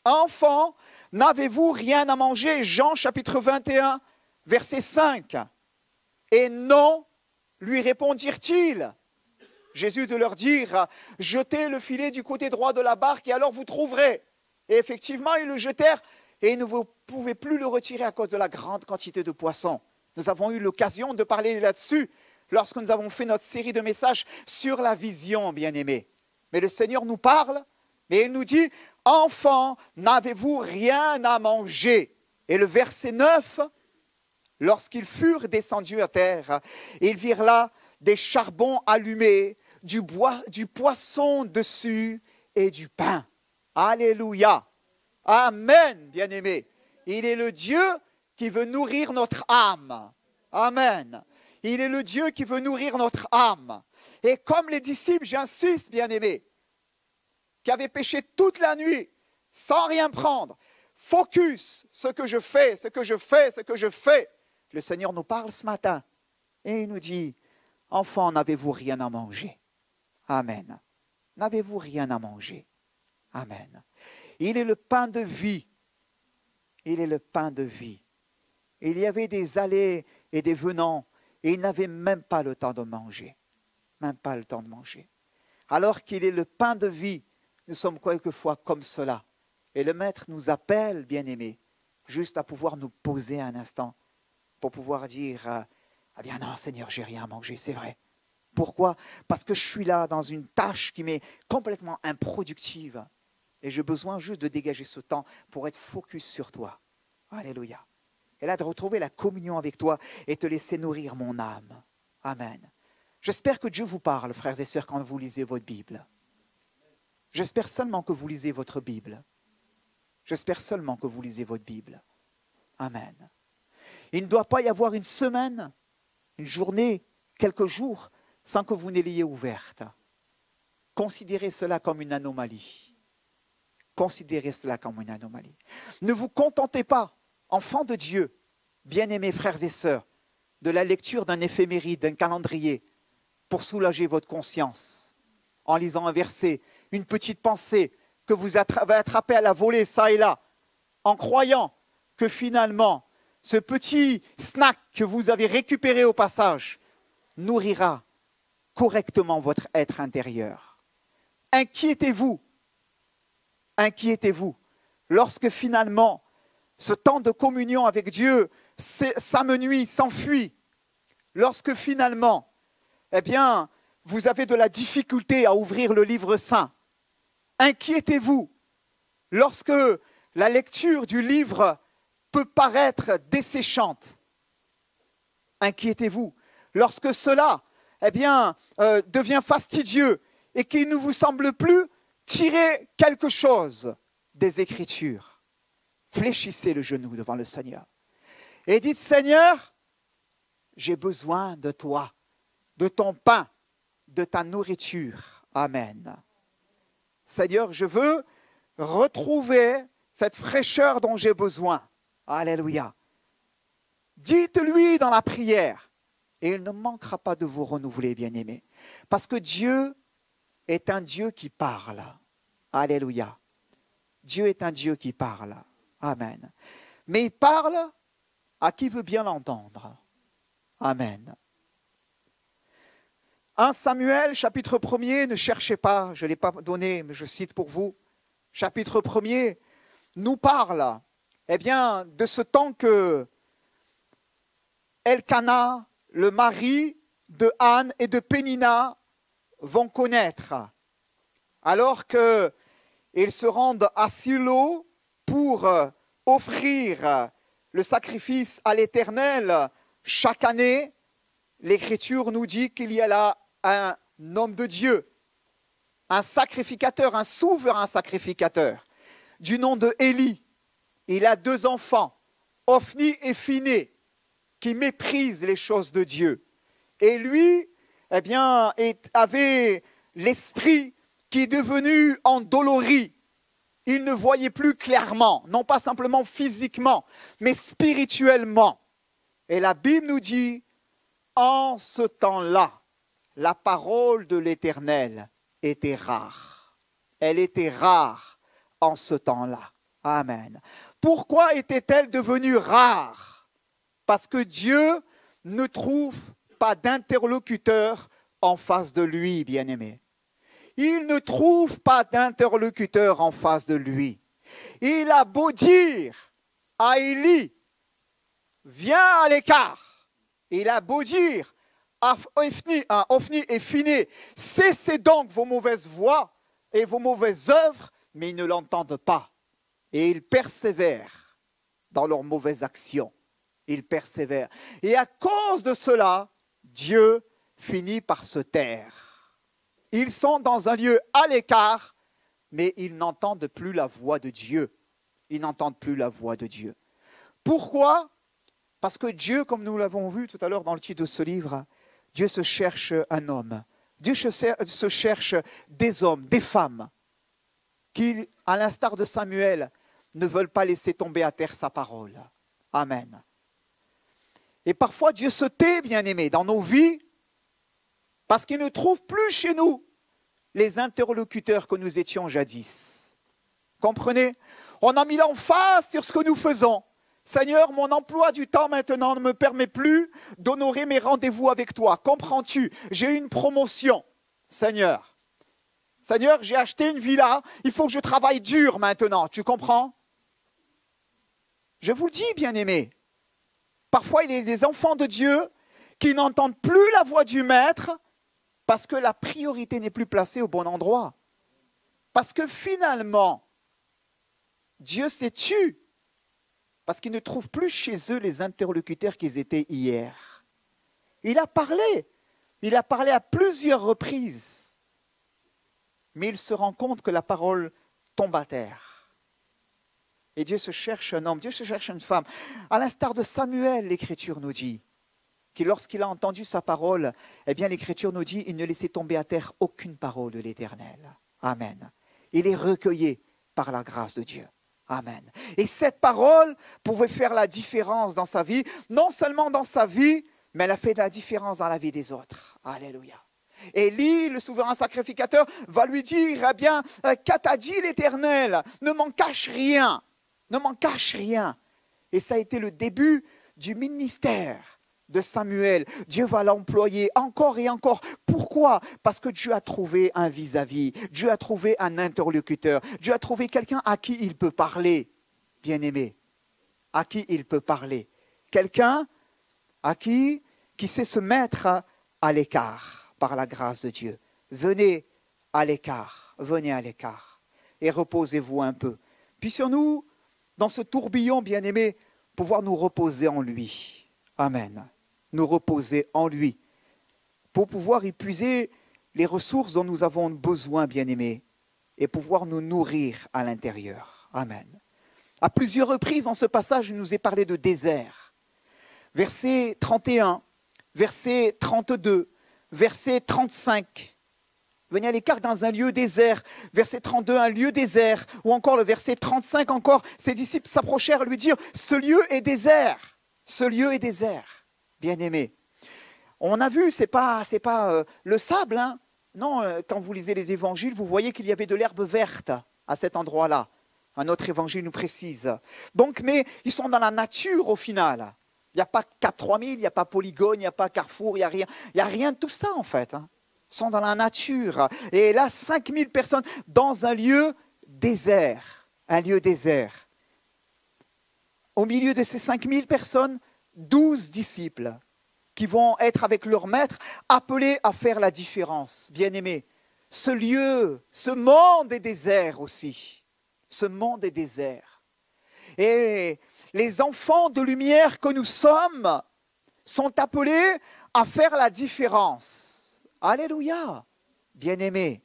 Enfants, n'avez-vous rien à manger? Jean chapitre 21, verset 5. Et non, lui répondirent-ils. Jésus de leur dire, jetez le filet du côté droit de la barque et alors vous trouverez. Et effectivement, ils le jetèrent et ils ne pouvaient plus le retirer à cause de la grande quantité de poissons. Nous avons eu l'occasion de parler là-dessus lorsque nous avons fait notre série de messages sur la vision, bien-aimés. Mais le Seigneur nous parle et il nous dit, enfants, n'avez-vous rien à manger? Et le verset 9, lorsqu'ils furent descendus à terre, ils virent là des charbons allumés, du poisson dessus et du pain. Alléluia. Amen, bien-aimés. Il est le Dieu qui veut nourrir notre âme. Amen. Il est le Dieu qui veut nourrir notre âme. Et comme les disciples, j'insiste, bien-aimés, qui avaient péché toute la nuit sans rien prendre, focus, ce que je fais, ce que je fais, ce que je fais. Le Seigneur nous parle ce matin et il nous dit, enfants, n'avez-vous rien à manger? Amen. N'avez-vous rien à manger? Amen. Il est le pain de vie. Il est le pain de vie. Il y avait des allées et des venants et il n'avait même pas le temps de manger. Même pas le temps de manger. Alors qu'il est le pain de vie, nous sommes quelquefois comme cela. Et le Maître nous appelle, bien-aimés, juste à pouvoir nous poser un instant pour pouvoir dire, ah bien non Seigneur, j'ai rien à manger, c'est vrai. Pourquoi? Parce que je suis là dans une tâche qui m'est complètement improductive. Et j'ai besoin juste de dégager ce temps pour être focus sur toi. Alléluia. Et là, de retrouver la communion avec toi et te laisser nourrir mon âme. Amen. J'espère que Dieu vous parle, frères et sœurs, quand vous lisez votre Bible. J'espère seulement que vous lisez votre Bible. J'espère seulement que vous lisez votre Bible. Amen. Il ne doit pas y avoir une semaine, une journée, quelques jours, sans que vous ne l'ayez ouverte. Considérez cela comme une anomalie. Considérez cela comme une anomalie. Ne vous contentez pas, enfants de Dieu, bien-aimés frères et sœurs, de la lecture d'un éphéméride, d'un calendrier, pour soulager votre conscience, en lisant un verset, une petite pensée que vous avez attrapée à la volée, ça et là, en croyant que finalement, ce petit snack que vous avez récupéré au passage nourrira correctement votre être intérieur. Inquiétez-vous, lorsque finalement, ce temps de communion avec Dieu s'amenuit, s'enfuit, lorsque finalement, eh bien, vous avez de la difficulté à ouvrir le livre saint. Inquiétez-vous lorsque la lecture du livre peut paraître desséchante. Inquiétez-vous lorsque cela, eh bien, devient fastidieux et qu'il ne vous semble plus tirer quelque chose des Écritures. Fléchissez le genou devant le Seigneur et dites, Seigneur, j'ai besoin de toi, de ton pain, de ta nourriture. Amen. Seigneur, je veux retrouver cette fraîcheur dont j'ai besoin. Alléluia. Dites-lui dans la prière et il ne manquera pas de vous renouveler, bien-aimés. Parce que Dieu est un Dieu qui parle. Alléluia. Dieu est un Dieu qui parle. Amen. Mais il parle à qui veut bien l'entendre. Amen. 1 Samuel, chapitre 1er, ne cherchez pas, je ne l'ai pas donné, mais je cite pour vous. Chapitre 1er nous parle de ce temps que Elkana, le mari de Anne et de Pénina, vont connaître. Alors qu'ils se rendent à Silo pour offrir le sacrifice à l'Éternel chaque année, l'Écriture nous dit qu'il y a là un homme de Dieu, un sacrificateur, un souverain sacrificateur, du nom de Élie. Il a 2 enfants, Ophni et Phiné, qui méprisent les choses de Dieu. Et lui, avait l'esprit qui est devenu endolori. Il ne voyait plus clairement, non pas simplement physiquement, mais spirituellement. Et la Bible nous dit, en ce temps-là, la parole de l'Éternel était rare. Elle était rare en ce temps-là. Amen. Pourquoi était-elle devenue rare? Parce que Dieu ne trouve pas d'interlocuteur en face de lui, bien-aimé. Il ne trouve pas d'interlocuteur en face de lui. Il a beau dire à Élie, viens à l'écart. Il a beau dire à Ophni et Phiné, cessez donc vos mauvaises voies et vos mauvaises œuvres, mais ils ne l'entendent pas. Et ils persévèrent dans leurs mauvaises actions. Ils persévèrent. Et à cause de cela, Dieu finit par se taire. Ils sont dans un lieu à l'écart, mais ils n'entendent plus la voix de Dieu. Ils n'entendent plus la voix de Dieu. Pourquoi? Parce que Dieu, comme nous l'avons vu tout à l'heure dans le titre de ce livre, Dieu se cherche un homme. Dieu se cherche des hommes, des femmes, qui, à l'instar de Samuel, ne veulent pas laisser tomber à terre sa parole. Amen. Et parfois, Dieu se tait, bien-aimés, dans nos vies, parce qu'il ne trouve plus chez nous les interlocuteurs que nous étions jadis. Comprenez? On a mis l'emphase sur ce que nous faisons. Seigneur, mon emploi du temps maintenant ne me permet plus d'honorer mes rendez-vous avec toi. Comprends-tu? J'ai eu une promotion, Seigneur. Seigneur, j'ai acheté une villa, il faut que je travaille dur maintenant. Tu comprends? Je vous le dis, bien-aimés. Parfois, il y a des enfants de Dieu qui n'entendent plus la voix du Maître parce que la priorité n'est plus placée au bon endroit. Parce que finalement, Dieu s'est tu. Parce qu'ils ne trouvent plus chez eux les interlocuteurs qu'ils étaient hier. Il a parlé à plusieurs reprises. mais il se rend compte que la parole tombe à terre. Et Dieu se cherche un homme, Dieu se cherche une femme. À l'instar de Samuel, l'Écriture nous dit, que lorsqu'il a entendu sa parole, eh bien l'Écriture nous dit, il ne laissait tomber à terre aucune parole de l'Éternel. Amen. Il est recueilli par la grâce de Dieu. Amen. Et cette parole pouvait faire la différence dans sa vie, non seulement dans sa vie, mais elle a fait la différence dans la vie des autres. Alléluia. Élie, le souverain sacrificateur, va lui dire, eh bien, qu'a t'a dit l'Éternel? Ne m'en cache rien. Ne m'en cache rien. Et ça a été le début du ministère de Samuel. Dieu va l'employer encore et encore. Pourquoi? Parce que Dieu a trouvé un vis-à-vis. Dieu a trouvé un interlocuteur. Dieu a trouvé quelqu'un à qui il peut parler. Bien-aimé. À qui il peut parler. Quelqu'un à qui sait se mettre à l'écart par la grâce de Dieu. Venez à l'écart. Venez à l'écart. Et reposez-vous un peu. Puissions-nous, dans ce tourbillon, bien-aimé, pouvoir nous reposer en lui. Amen. Nous reposer en lui, pour pouvoir épuiser les ressources dont nous avons besoin, bien-aimés, et pouvoir nous nourrir à l'intérieur. Amen. À plusieurs reprises, dans ce passage, il nous est parlé de désert. Verset 31, verset 32, verset 35. Venez à l'écart dans un lieu désert. Verset 32, un lieu désert. Ou encore le verset 35, encore, ses disciples s'approchèrent lui dire, ce lieu est désert. Ce lieu est désert. Bien-aimé, on a vu, c'est pas le sable. Hein. Non, quand vous lisez les évangiles, vous voyez qu'il y avait de l'herbe verte à cet endroit-là. Un autre évangile nous précise. Donc, mais ils sont dans la nature au final. Il n'y a pas Cap 3000, il n'y a pas Polygone, il n'y a pas Carrefour, il n'y a rien de tout ça en fait. Hein. Ils sont dans la nature. Et là, 5000 personnes dans un lieu désert. Un lieu désert. Au milieu de ces 5000 personnes, 12 disciples qui vont être avec leur maître, appelés à faire la différence. Bien-aimés, ce lieu, ce monde est désert aussi. Ce monde est désert. Et les enfants de lumière que nous sommes sont appelés à faire la différence. Alléluia, bien-aimés.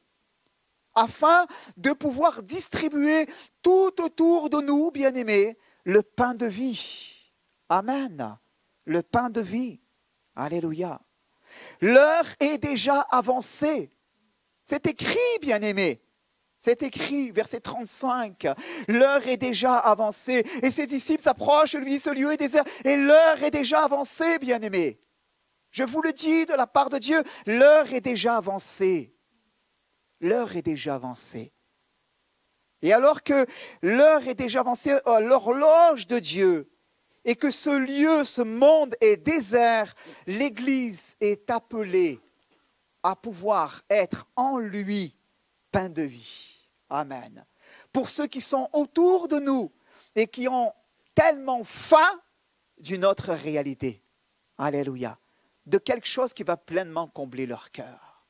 Afin de pouvoir distribuer tout autour de nous, bien-aimés, le pain de vie. Amen. Le pain de vie. Alléluia. L'heure est déjà avancée. C'est écrit, bien-aimé. C'est écrit, verset 35. L'heure est déjà avancée. Et ses disciples s'approchent, lui, ce lieu est désert. Et l'heure est déjà avancée, bien-aimé. Je vous le dis de la part de Dieu, l'heure est déjà avancée. L'heure est déjà avancée. Et alors que l'heure est déjà avancée à l'horloge de Dieu, et que ce lieu, ce monde est désert, l'Église est appelée à pouvoir être en lui pain de vie. Amen. Pour ceux qui sont autour de nous et qui ont tellement faim d'une autre réalité. Alléluia. De quelque chose qui va pleinement combler leur cœur.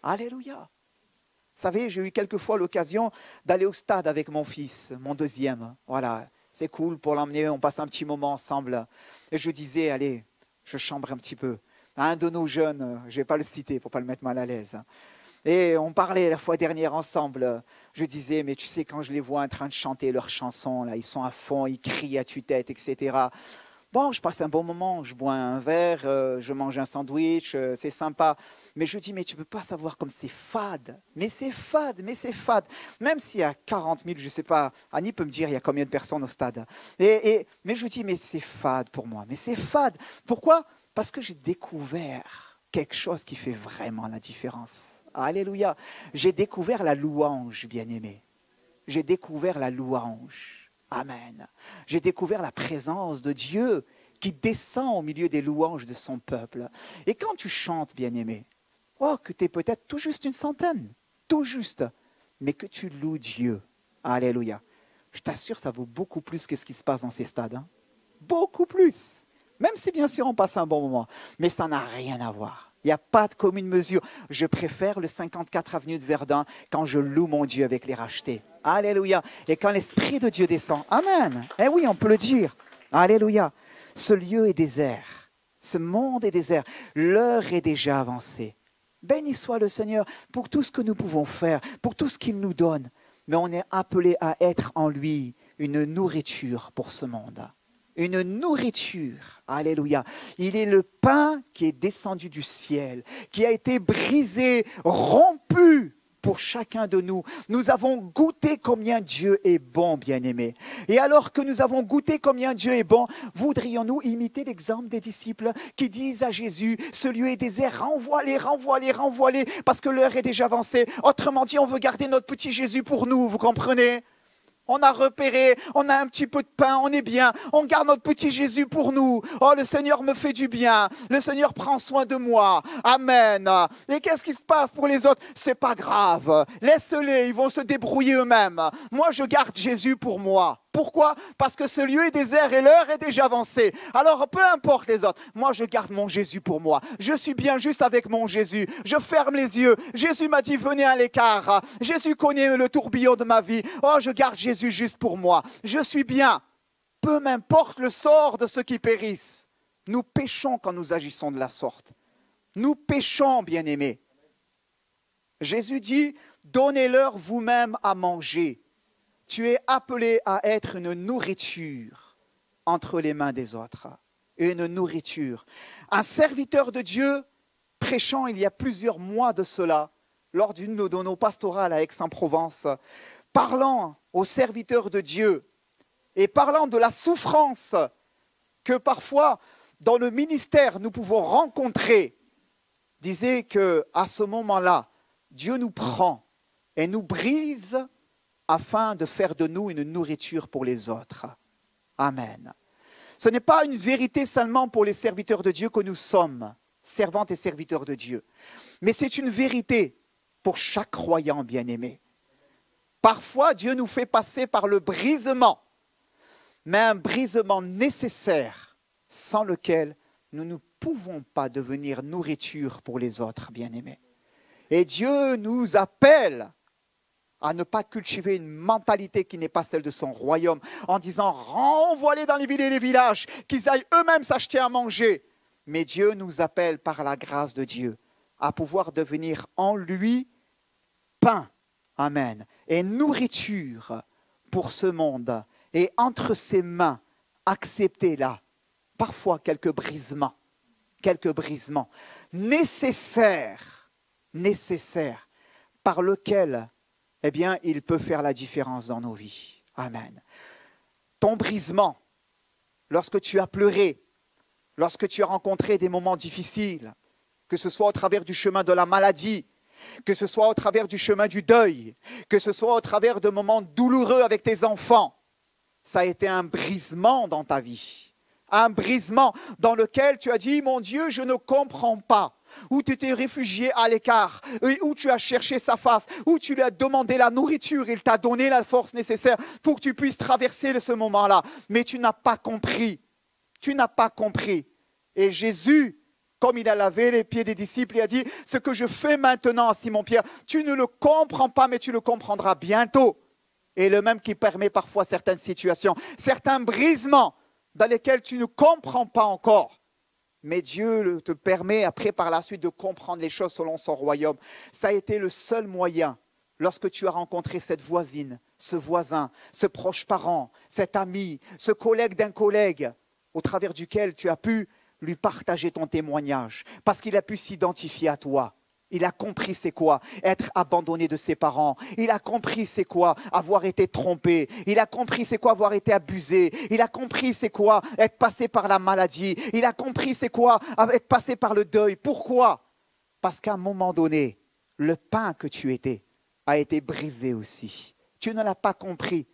Alléluia. Vous savez, j'ai eu quelquefois l'occasion d'aller au stade avec mon fils, mon deuxième. Voilà. C'est cool pour l'emmener, on passe un petit moment ensemble. Et je disais, allez, je chambre un petit peu. Un de nos jeunes, je ne vais pas le citer pour ne pas le mettre mal à l'aise. Et on parlait la fois dernière ensemble. Je disais, mais tu sais, quand je les vois en train de chanter leurs chansons, là, ils sont à fond, ils crient à tue-tête, etc. Bon, je passe un bon moment, je bois un verre, je mange un sandwich, c'est sympa. Mais je dis, mais tu ne peux pas savoir comme c'est fade. Mais c'est fade, mais c'est fade. Même s'il y a 40 000, je ne sais pas, Annie peut me dire il y a combien de personnes au stade. Mais je dis, mais c'est fade pour moi. Mais c'est fade. Pourquoi? Parce que j'ai découvert quelque chose qui fait vraiment la différence. Alléluia. J'ai découvert la louange, bien-aimé. J'ai découvert la louange. Amen. J'ai découvert la présence de Dieu qui descend au milieu des louanges de son peuple. Et quand tu chantes, bien-aimé, oh, que tu es peut-être tout juste une centaine, tout juste, mais que tu loues Dieu. Alléluia. Je t'assure, ça vaut beaucoup plus que ce qui se passe dans ces stades. Hein. Beaucoup plus. Même si, bien sûr, on passe un bon moment. Mais ça n'a rien à voir. Il n'y a pas de commune mesure. Je préfère le 54 avenue de Verdun quand je loue mon Dieu avec les rachetés. Alléluia. Et quand l'Esprit de Dieu descend. Amen. Eh oui, on peut le dire. Alléluia. Ce lieu est désert. Ce monde est désert. L'heure est déjà avancée. Béni soit le Seigneur pour tout ce que nous pouvons faire, pour tout ce qu'il nous donne. Mais on est appelé à être en lui une nourriture pour ce monde. Une nourriture. Alléluia. Il est le pain qui est descendu du ciel, qui a été brisé, rompu pour chacun de nous. Nous avons goûté combien Dieu est bon, bien-aimés. Et alors que nous avons goûté combien Dieu est bon, voudrions-nous imiter l'exemple des disciples qui disent à Jésus, ce lieu est désert, renvoie-les, renvoie-les, renvoie-les, parce que l'heure est déjà avancée. Autrement dit, on veut garder notre petit Jésus pour nous, vous comprenez ? On a repéré, on a un petit peu de pain, on est bien, on garde notre petit Jésus pour nous. Oh, le Seigneur me fait du bien, le Seigneur prend soin de moi. Amen. Et qu'est-ce qui se passe pour les autres? C'est pas grave, laisse-les, ils vont se débrouiller eux-mêmes. Moi, je garde Jésus pour moi. Pourquoi? Parce que ce lieu est désert et l'heure est déjà avancée. Alors, peu importe les autres, moi, je garde mon Jésus pour moi. Je suis bien juste avec mon Jésus. Je ferme les yeux. Jésus m'a dit, venez à l'écart. Jésus connaît le tourbillon de ma vie. Oh, je garde Jésus juste pour moi. Je suis bien. Peu m'importe le sort de ceux qui périssent. Nous péchons quand nous agissons de la sorte. Nous péchons, bien-aimés. Jésus dit, donnez-leur vous-même à manger. Tu es appelé à être une nourriture entre les mains des autres. Une nourriture. Un serviteur de Dieu, prêchant il y a plusieurs mois de cela, lors d'une de nos pastorales à Aix-en-Provence, parlant aux serviteurs de Dieu et parlant de la souffrance que parfois dans le ministère nous pouvons rencontrer, disait qu'à ce moment-là, Dieu nous prend et nous brise afin de faire de nous une nourriture pour les autres. Amen. Ce n'est pas une vérité seulement pour les serviteurs de Dieu que nous sommes, servantes et serviteurs de Dieu, mais c'est une vérité pour chaque croyant bien-aimé. Parfois, Dieu nous fait passer par le brisement, mais un brisement nécessaire, sans lequel nous ne pouvons pas devenir nourriture pour les autres bien-aimés. Et Dieu nous appelle à ne pas cultiver une mentalité qui n'est pas celle de son royaume, en disant « renvoie-les dans les villes et les villages, qu'ils aillent eux-mêmes s'acheter à manger ». Mais Dieu nous appelle par la grâce de Dieu à pouvoir devenir en lui pain, amen, et nourriture pour ce monde. Et entre ses mains, accepter là, parfois quelques brisements nécessaires, par lesquels eh bien, il peut faire la différence dans nos vies. Amen. Ton brisement, lorsque tu as pleuré, lorsque tu as rencontré des moments difficiles, que ce soit au travers du chemin de la maladie, que ce soit au travers du chemin du deuil, que ce soit au travers de moments douloureux avec tes enfants, ça a été un brisement dans ta vie. Un brisement dans lequel tu as dit, mon Dieu, je ne comprends pas. Où tu t'es réfugié à l'écart, où tu as cherché sa face, où tu lui as demandé la nourriture, il t'a donné la force nécessaire pour que tu puisses traverser ce moment-là. Mais tu n'as pas compris. Tu n'as pas compris. Et Jésus, comme il a lavé les pieds des disciples, il a dit, ce que je fais maintenant à Simon-Pierre, tu ne le comprends pas, mais tu le comprendras bientôt. Et le même qui permet parfois certaines situations, certains brisements dans lesquels tu ne comprends pas encore. Mais Dieu te permet après par la suite de comprendre les choses selon son royaume. Ça a été le seul moyen lorsque tu as rencontré cette voisine, ce voisin, ce proche parent, cet ami, ce collègue d'un collègue au travers duquel tu as pu lui partager ton témoignage parce qu'il a pu s'identifier à toi. Il a compris c'est quoi être abandonné de ses parents. Il a compris c'est quoi avoir été trompé. Il a compris c'est quoi avoir été abusé. Il a compris c'est quoi être passé par la maladie. Il a compris c'est quoi être passé par le deuil. Pourquoi? Parce qu'à un moment donné, le pain que tu étais a été brisé aussi. Tu ne l'as pas compris,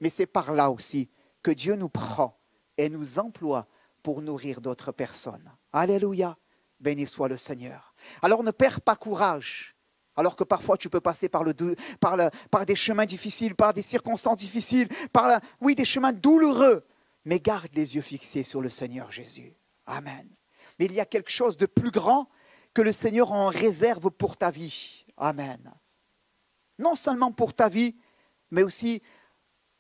mais c'est par là aussi que Dieu nous prend et nous emploie pour nourrir d'autres personnes. Alléluia, béni soit le Seigneur. Alors ne perds pas courage, alors que parfois tu peux passer par des chemins difficiles, par des circonstances difficiles, des chemins douloureux, mais garde les yeux fixés sur le Seigneur Jésus. Amen. Mais il y a quelque chose de plus grand que le Seigneur en réserve pour ta vie. Amen. Non seulement pour ta vie, mais aussi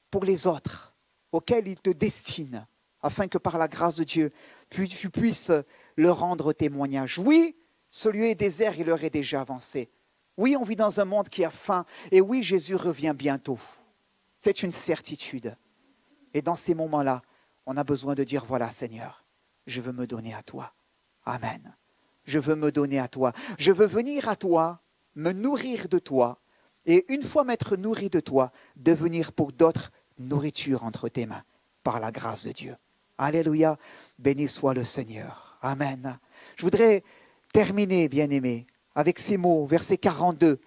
pour les autres, auxquels il te destine, afin que par la grâce de Dieu, tu puisses leur rendre témoignage. Oui, Ce lieu est désert, il leur est déjà avancé. Oui, on vit dans un monde qui a faim. Et oui, Jésus revient bientôt. C'est une certitude. Et dans ces moments-là, on a besoin de dire, voilà Seigneur, je veux me donner à toi. Amen. Je veux me donner à toi. Je veux venir à toi, me nourrir de toi. Et une fois m'être nourri de toi, devenir pour d'autres nourriture entre tes mains, par la grâce de Dieu. Alléluia. Béni soit le Seigneur. Amen. Je voudrais terminer, bien-aimés, avec ces mots, verset 42.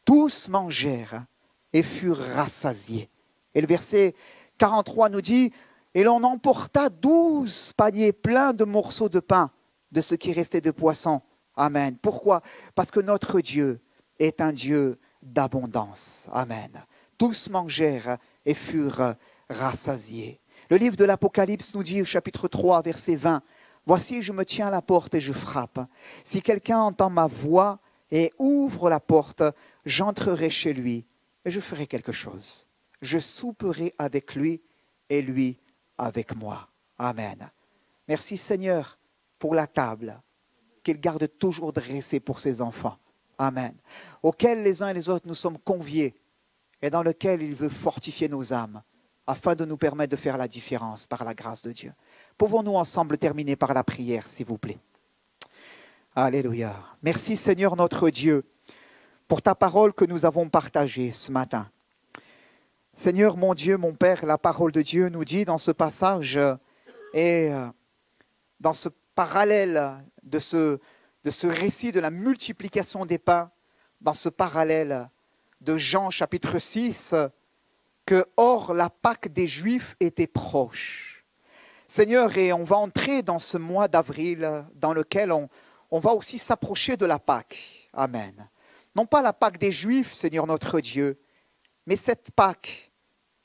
Tous mangèrent et furent rassasiés. Et le verset 43 nous dit, et l'on emporta 12 paniers pleins de morceaux de pain, de ce qui restait de poisson. Amen. Pourquoi? Parce que notre Dieu est un Dieu d'abondance. Amen. Tous mangèrent et furent rassasiés. Le livre de l'Apocalypse nous dit au chapitre 3, verset 20, « Voici, je me tiens à la porte et je frappe. Si quelqu'un entend ma voix et ouvre la porte, j'entrerai chez lui et je ferai quelque chose. Je souperai avec lui et lui avec moi. » Amen. Merci Seigneur pour la table qu'il garde toujours dressée pour ses enfants. Amen. Auquel les uns et les autres nous sommes conviés et dans lequel il veut fortifier nos âmes afin de nous permettre de faire la différence par la grâce de Dieu. Pouvons-nous ensemble terminer par la prière, s'il vous plaît? Alléluia. Merci Seigneur notre Dieu pour ta parole que nous avons partagée ce matin. Seigneur mon Dieu, mon Père, la parole de Dieu nous dit dans ce passage et dans ce parallèle de ce récit de la multiplication des pains, dans ce parallèle de Jean chapitre 6, que or la Pâque des Juifs était proche. Seigneur, et on va entrer dans ce mois d'avril dans lequel on va aussi s'approcher de la Pâque. Amen. Non pas la Pâque des Juifs, Seigneur notre Dieu, mais cette Pâque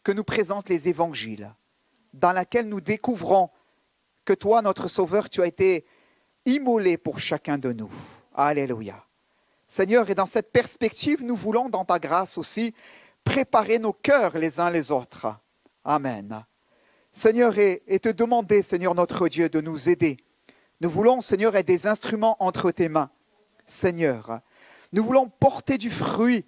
que nous présentent les évangiles, dans laquelle nous découvrons que toi, notre Sauveur, tu as été immolé pour chacun de nous. Alléluia. Seigneur, et dans cette perspective, nous voulons, dans ta grâce aussi, préparer nos cœurs les uns les autres. Amen. Seigneur, et te demander, Seigneur notre Dieu, de nous aider. Nous voulons, Seigneur, être des instruments entre tes mains. Seigneur, nous voulons porter du fruit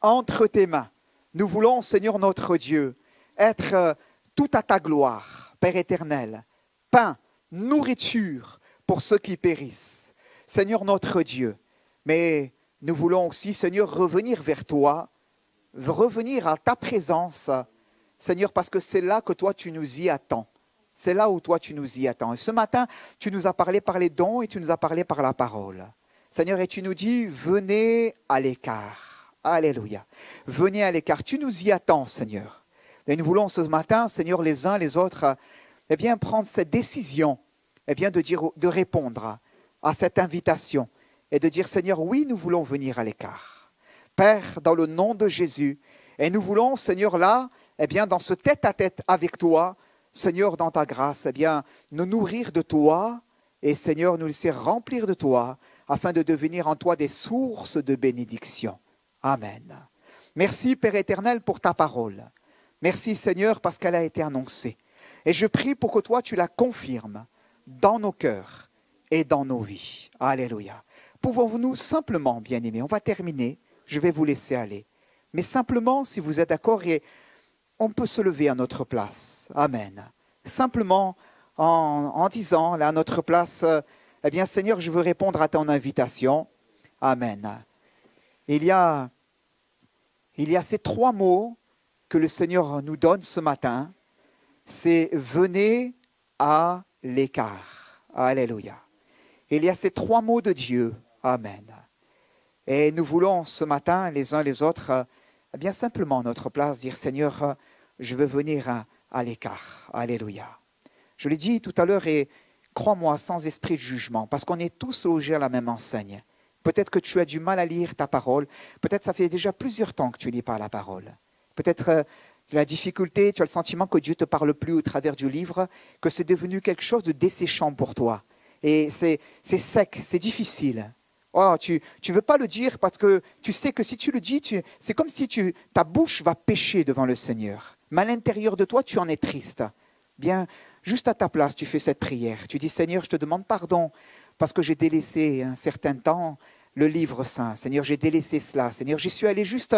entre tes mains. Nous voulons, Seigneur notre Dieu, être tout à ta gloire, Père éternel. Pain, nourriture pour ceux qui périssent. Seigneur notre Dieu, mais nous voulons aussi, Seigneur, revenir vers toi, revenir à ta présence, Seigneur, parce que c'est là que toi, tu nous y attends. C'est là où toi, tu nous y attends. Et ce matin, tu nous as parlé par les dons et tu nous as parlé par la parole. Seigneur, et tu nous dis, venez à l'écart. Alléluia. Venez à l'écart. Tu nous y attends, Seigneur. Et nous voulons ce matin, Seigneur, les uns les autres, eh bien, prendre cette décision, eh bien, de répondre à cette invitation et de dire, Seigneur, oui, nous voulons venir à l'écart. Père, dans le nom de Jésus, et nous voulons, Seigneur, là, eh bien, dans ce tête-à-tête avec toi, Seigneur, dans ta grâce, eh bien, nous nourrir de toi et, Seigneur, nous laisser remplir de toi afin de devenir en toi des sources de bénédiction. Amen. Merci, Père éternel, pour ta parole. Merci, Seigneur, parce qu'elle a été annoncée. Et je prie pour que toi, tu la confirmes dans nos cœurs et dans nos vies. Alléluia. Pouvons-nous simplement, bien-aimés, on va terminer, je vais vous laisser aller. Mais simplement, si vous êtes d'accord, et on peut se lever à notre place. Amen. Simplement en disant, là, à notre place, eh bien, Seigneur, je veux répondre à ton invitation. Amen. Il y a ces 3 mots que le Seigneur nous donne ce matin. C'est « venez à l'écart ». Alléluia. Il y a ces 3 mots de Dieu. Amen. Et nous voulons ce matin, les uns les autres, eh bien simplement à notre place, dire « Seigneur, je veux venir à l'écart ». Alléluia. Je l'ai dit tout à l'heure et crois-moi, sans esprit de jugement, parce qu'on est tous logés à la même enseigne. Peut-être que tu as du mal à lire ta parole. Peut-être ça fait déjà plusieurs temps que tu ne lis pas la parole. Peut-être la difficulté, tu as le sentiment que Dieu ne te parle plus au travers du livre, que c'est devenu quelque chose de desséchant pour toi. Et c'est sec, c'est difficile. Oh, tu ne veux pas le dire parce que tu sais que si tu le dis, c'est comme si ta bouche va pécher devant le Seigneur. Mais à l'intérieur de toi, tu en es triste. Bien, juste à ta place, tu fais cette prière. Tu dis, Seigneur, je te demande pardon parce que j'ai délaissé un certain temps le livre saint. Seigneur, j'ai délaissé cela. Seigneur, j'y suis allé juste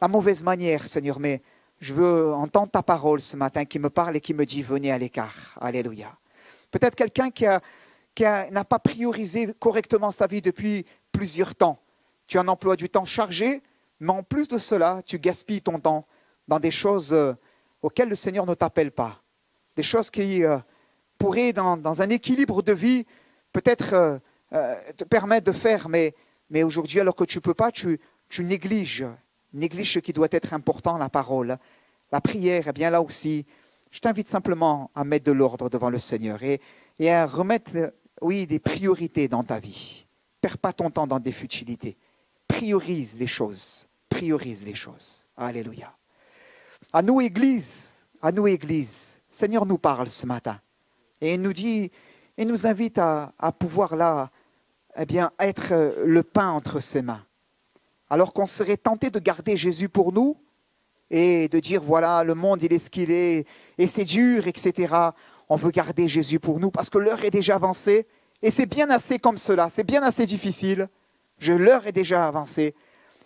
la mauvaise manière, Seigneur, mais je veux entendre ta parole ce matin qui me parle et qui me dit, venez à l'écart. Alléluia. Peut-être quelqu'un qui n'a pas priorisé correctement sa vie depuis plusieurs temps. Tu as un emploi du temps chargé, mais en plus de cela, tu gaspilles ton temps dans des choses auxquelles le Seigneur ne t'appelle pas. Des choses qui pourraient, dans un équilibre de vie, peut-être te permettre de faire, mais aujourd'hui, alors que tu ne peux pas, tu négliges ce qui doit être important, la parole. La prière, eh bien là aussi, je t'invite simplement à mettre de l'ordre devant le Seigneur et à remettre, oui, des priorités dans ta vie. Perds pas ton temps dans des futilités. Priorise les choses. Priorise les choses. Alléluia. À nous, Église, Seigneur nous parle ce matin. Et il nous dit, il nous invite à pouvoir là, eh bien, être le pain entre ses mains. Alors qu'on serait tenté de garder Jésus pour nous et de dire, voilà, le monde, il est ce qu'il est, et c'est dur, etc. On veut garder Jésus pour nous parce que l'heure est déjà avancée. Et c'est bien assez comme cela, c'est bien assez difficile. L'heure est déjà avancée.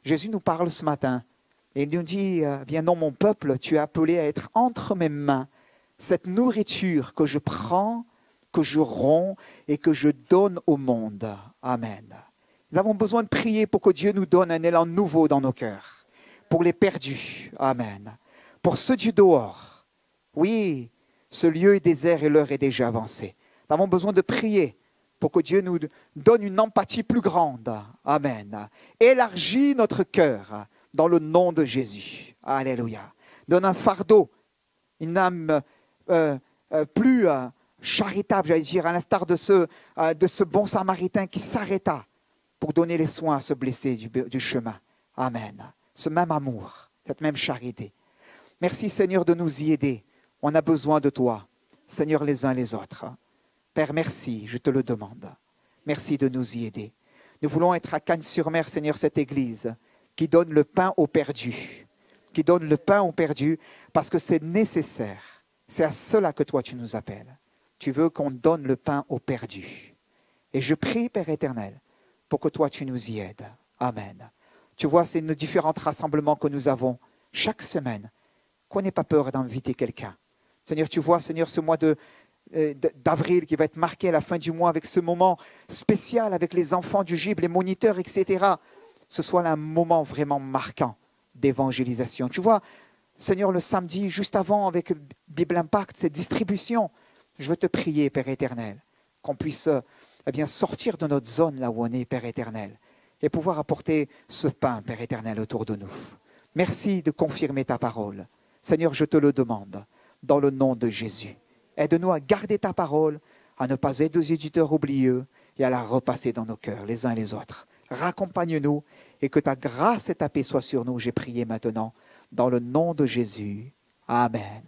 Jésus nous parle ce matin. Et il nous dit, bien non, mon peuple, tu es appelé à être entre mes mains. Cette nourriture que je prends, que je romps et que je donne au monde. Amen. Nous avons besoin de prier pour que Dieu nous donne un élan nouveau dans nos cœurs. Pour les perdus. Amen. Pour ceux du dehors. Oui, ce lieu est désert et l'heure est déjà avancée. Nous avons besoin de prier pour que Dieu nous donne une empathie plus grande. Amen. Élargis notre cœur dans le nom de Jésus. Alléluia. Donne un fardeau, une âme plus charitable, j'allais dire, à l'instar de ce bon samaritain qui s'arrêta pour donner les soins à ce blessé du chemin. Amen. Ce même amour, cette même charité. Merci Seigneur de nous y aider. On a besoin de toi, Seigneur, les uns les autres. Père, merci, je te le demande. Merci de nous y aider. Nous voulons être à Cannes-sur-Mer, Seigneur, cette église qui donne le pain aux perdus. Qui donne le pain aux perdus parce que c'est nécessaire. C'est à cela que toi tu nous appelles. Tu veux qu'on donne le pain aux perdus. Et je prie, Père éternel, pour que toi tu nous y aides. Amen. Tu vois, c'est nos différents rassemblements que nous avons chaque semaine. Qu'on n'ait pas peur d'inviter quelqu'un. Seigneur, tu vois, Seigneur, ce mois d'avril qui va être marqué à la fin du mois avec ce moment spécial avec les enfants du GIB, les moniteurs, etc. Ce soit là un moment vraiment marquant d'évangélisation. Tu vois, Seigneur, le samedi, juste avant avec Bible Impact, cette distribution, je veux te prier, Père éternel, qu'on puisse bien sortir de notre zone là où on est, Père éternel, et pouvoir apporter ce pain, Père éternel, autour de nous. Merci de confirmer ta parole. Seigneur, je te le demande, dans le nom de Jésus. Aide-nous à garder ta parole, à ne pas être des éditeurs oublieux et à la repasser dans nos cœurs, les uns et les autres. Raccompagne-nous et que ta grâce et ta paix soient sur nous. J'ai prié maintenant dans le nom de Jésus. Amen.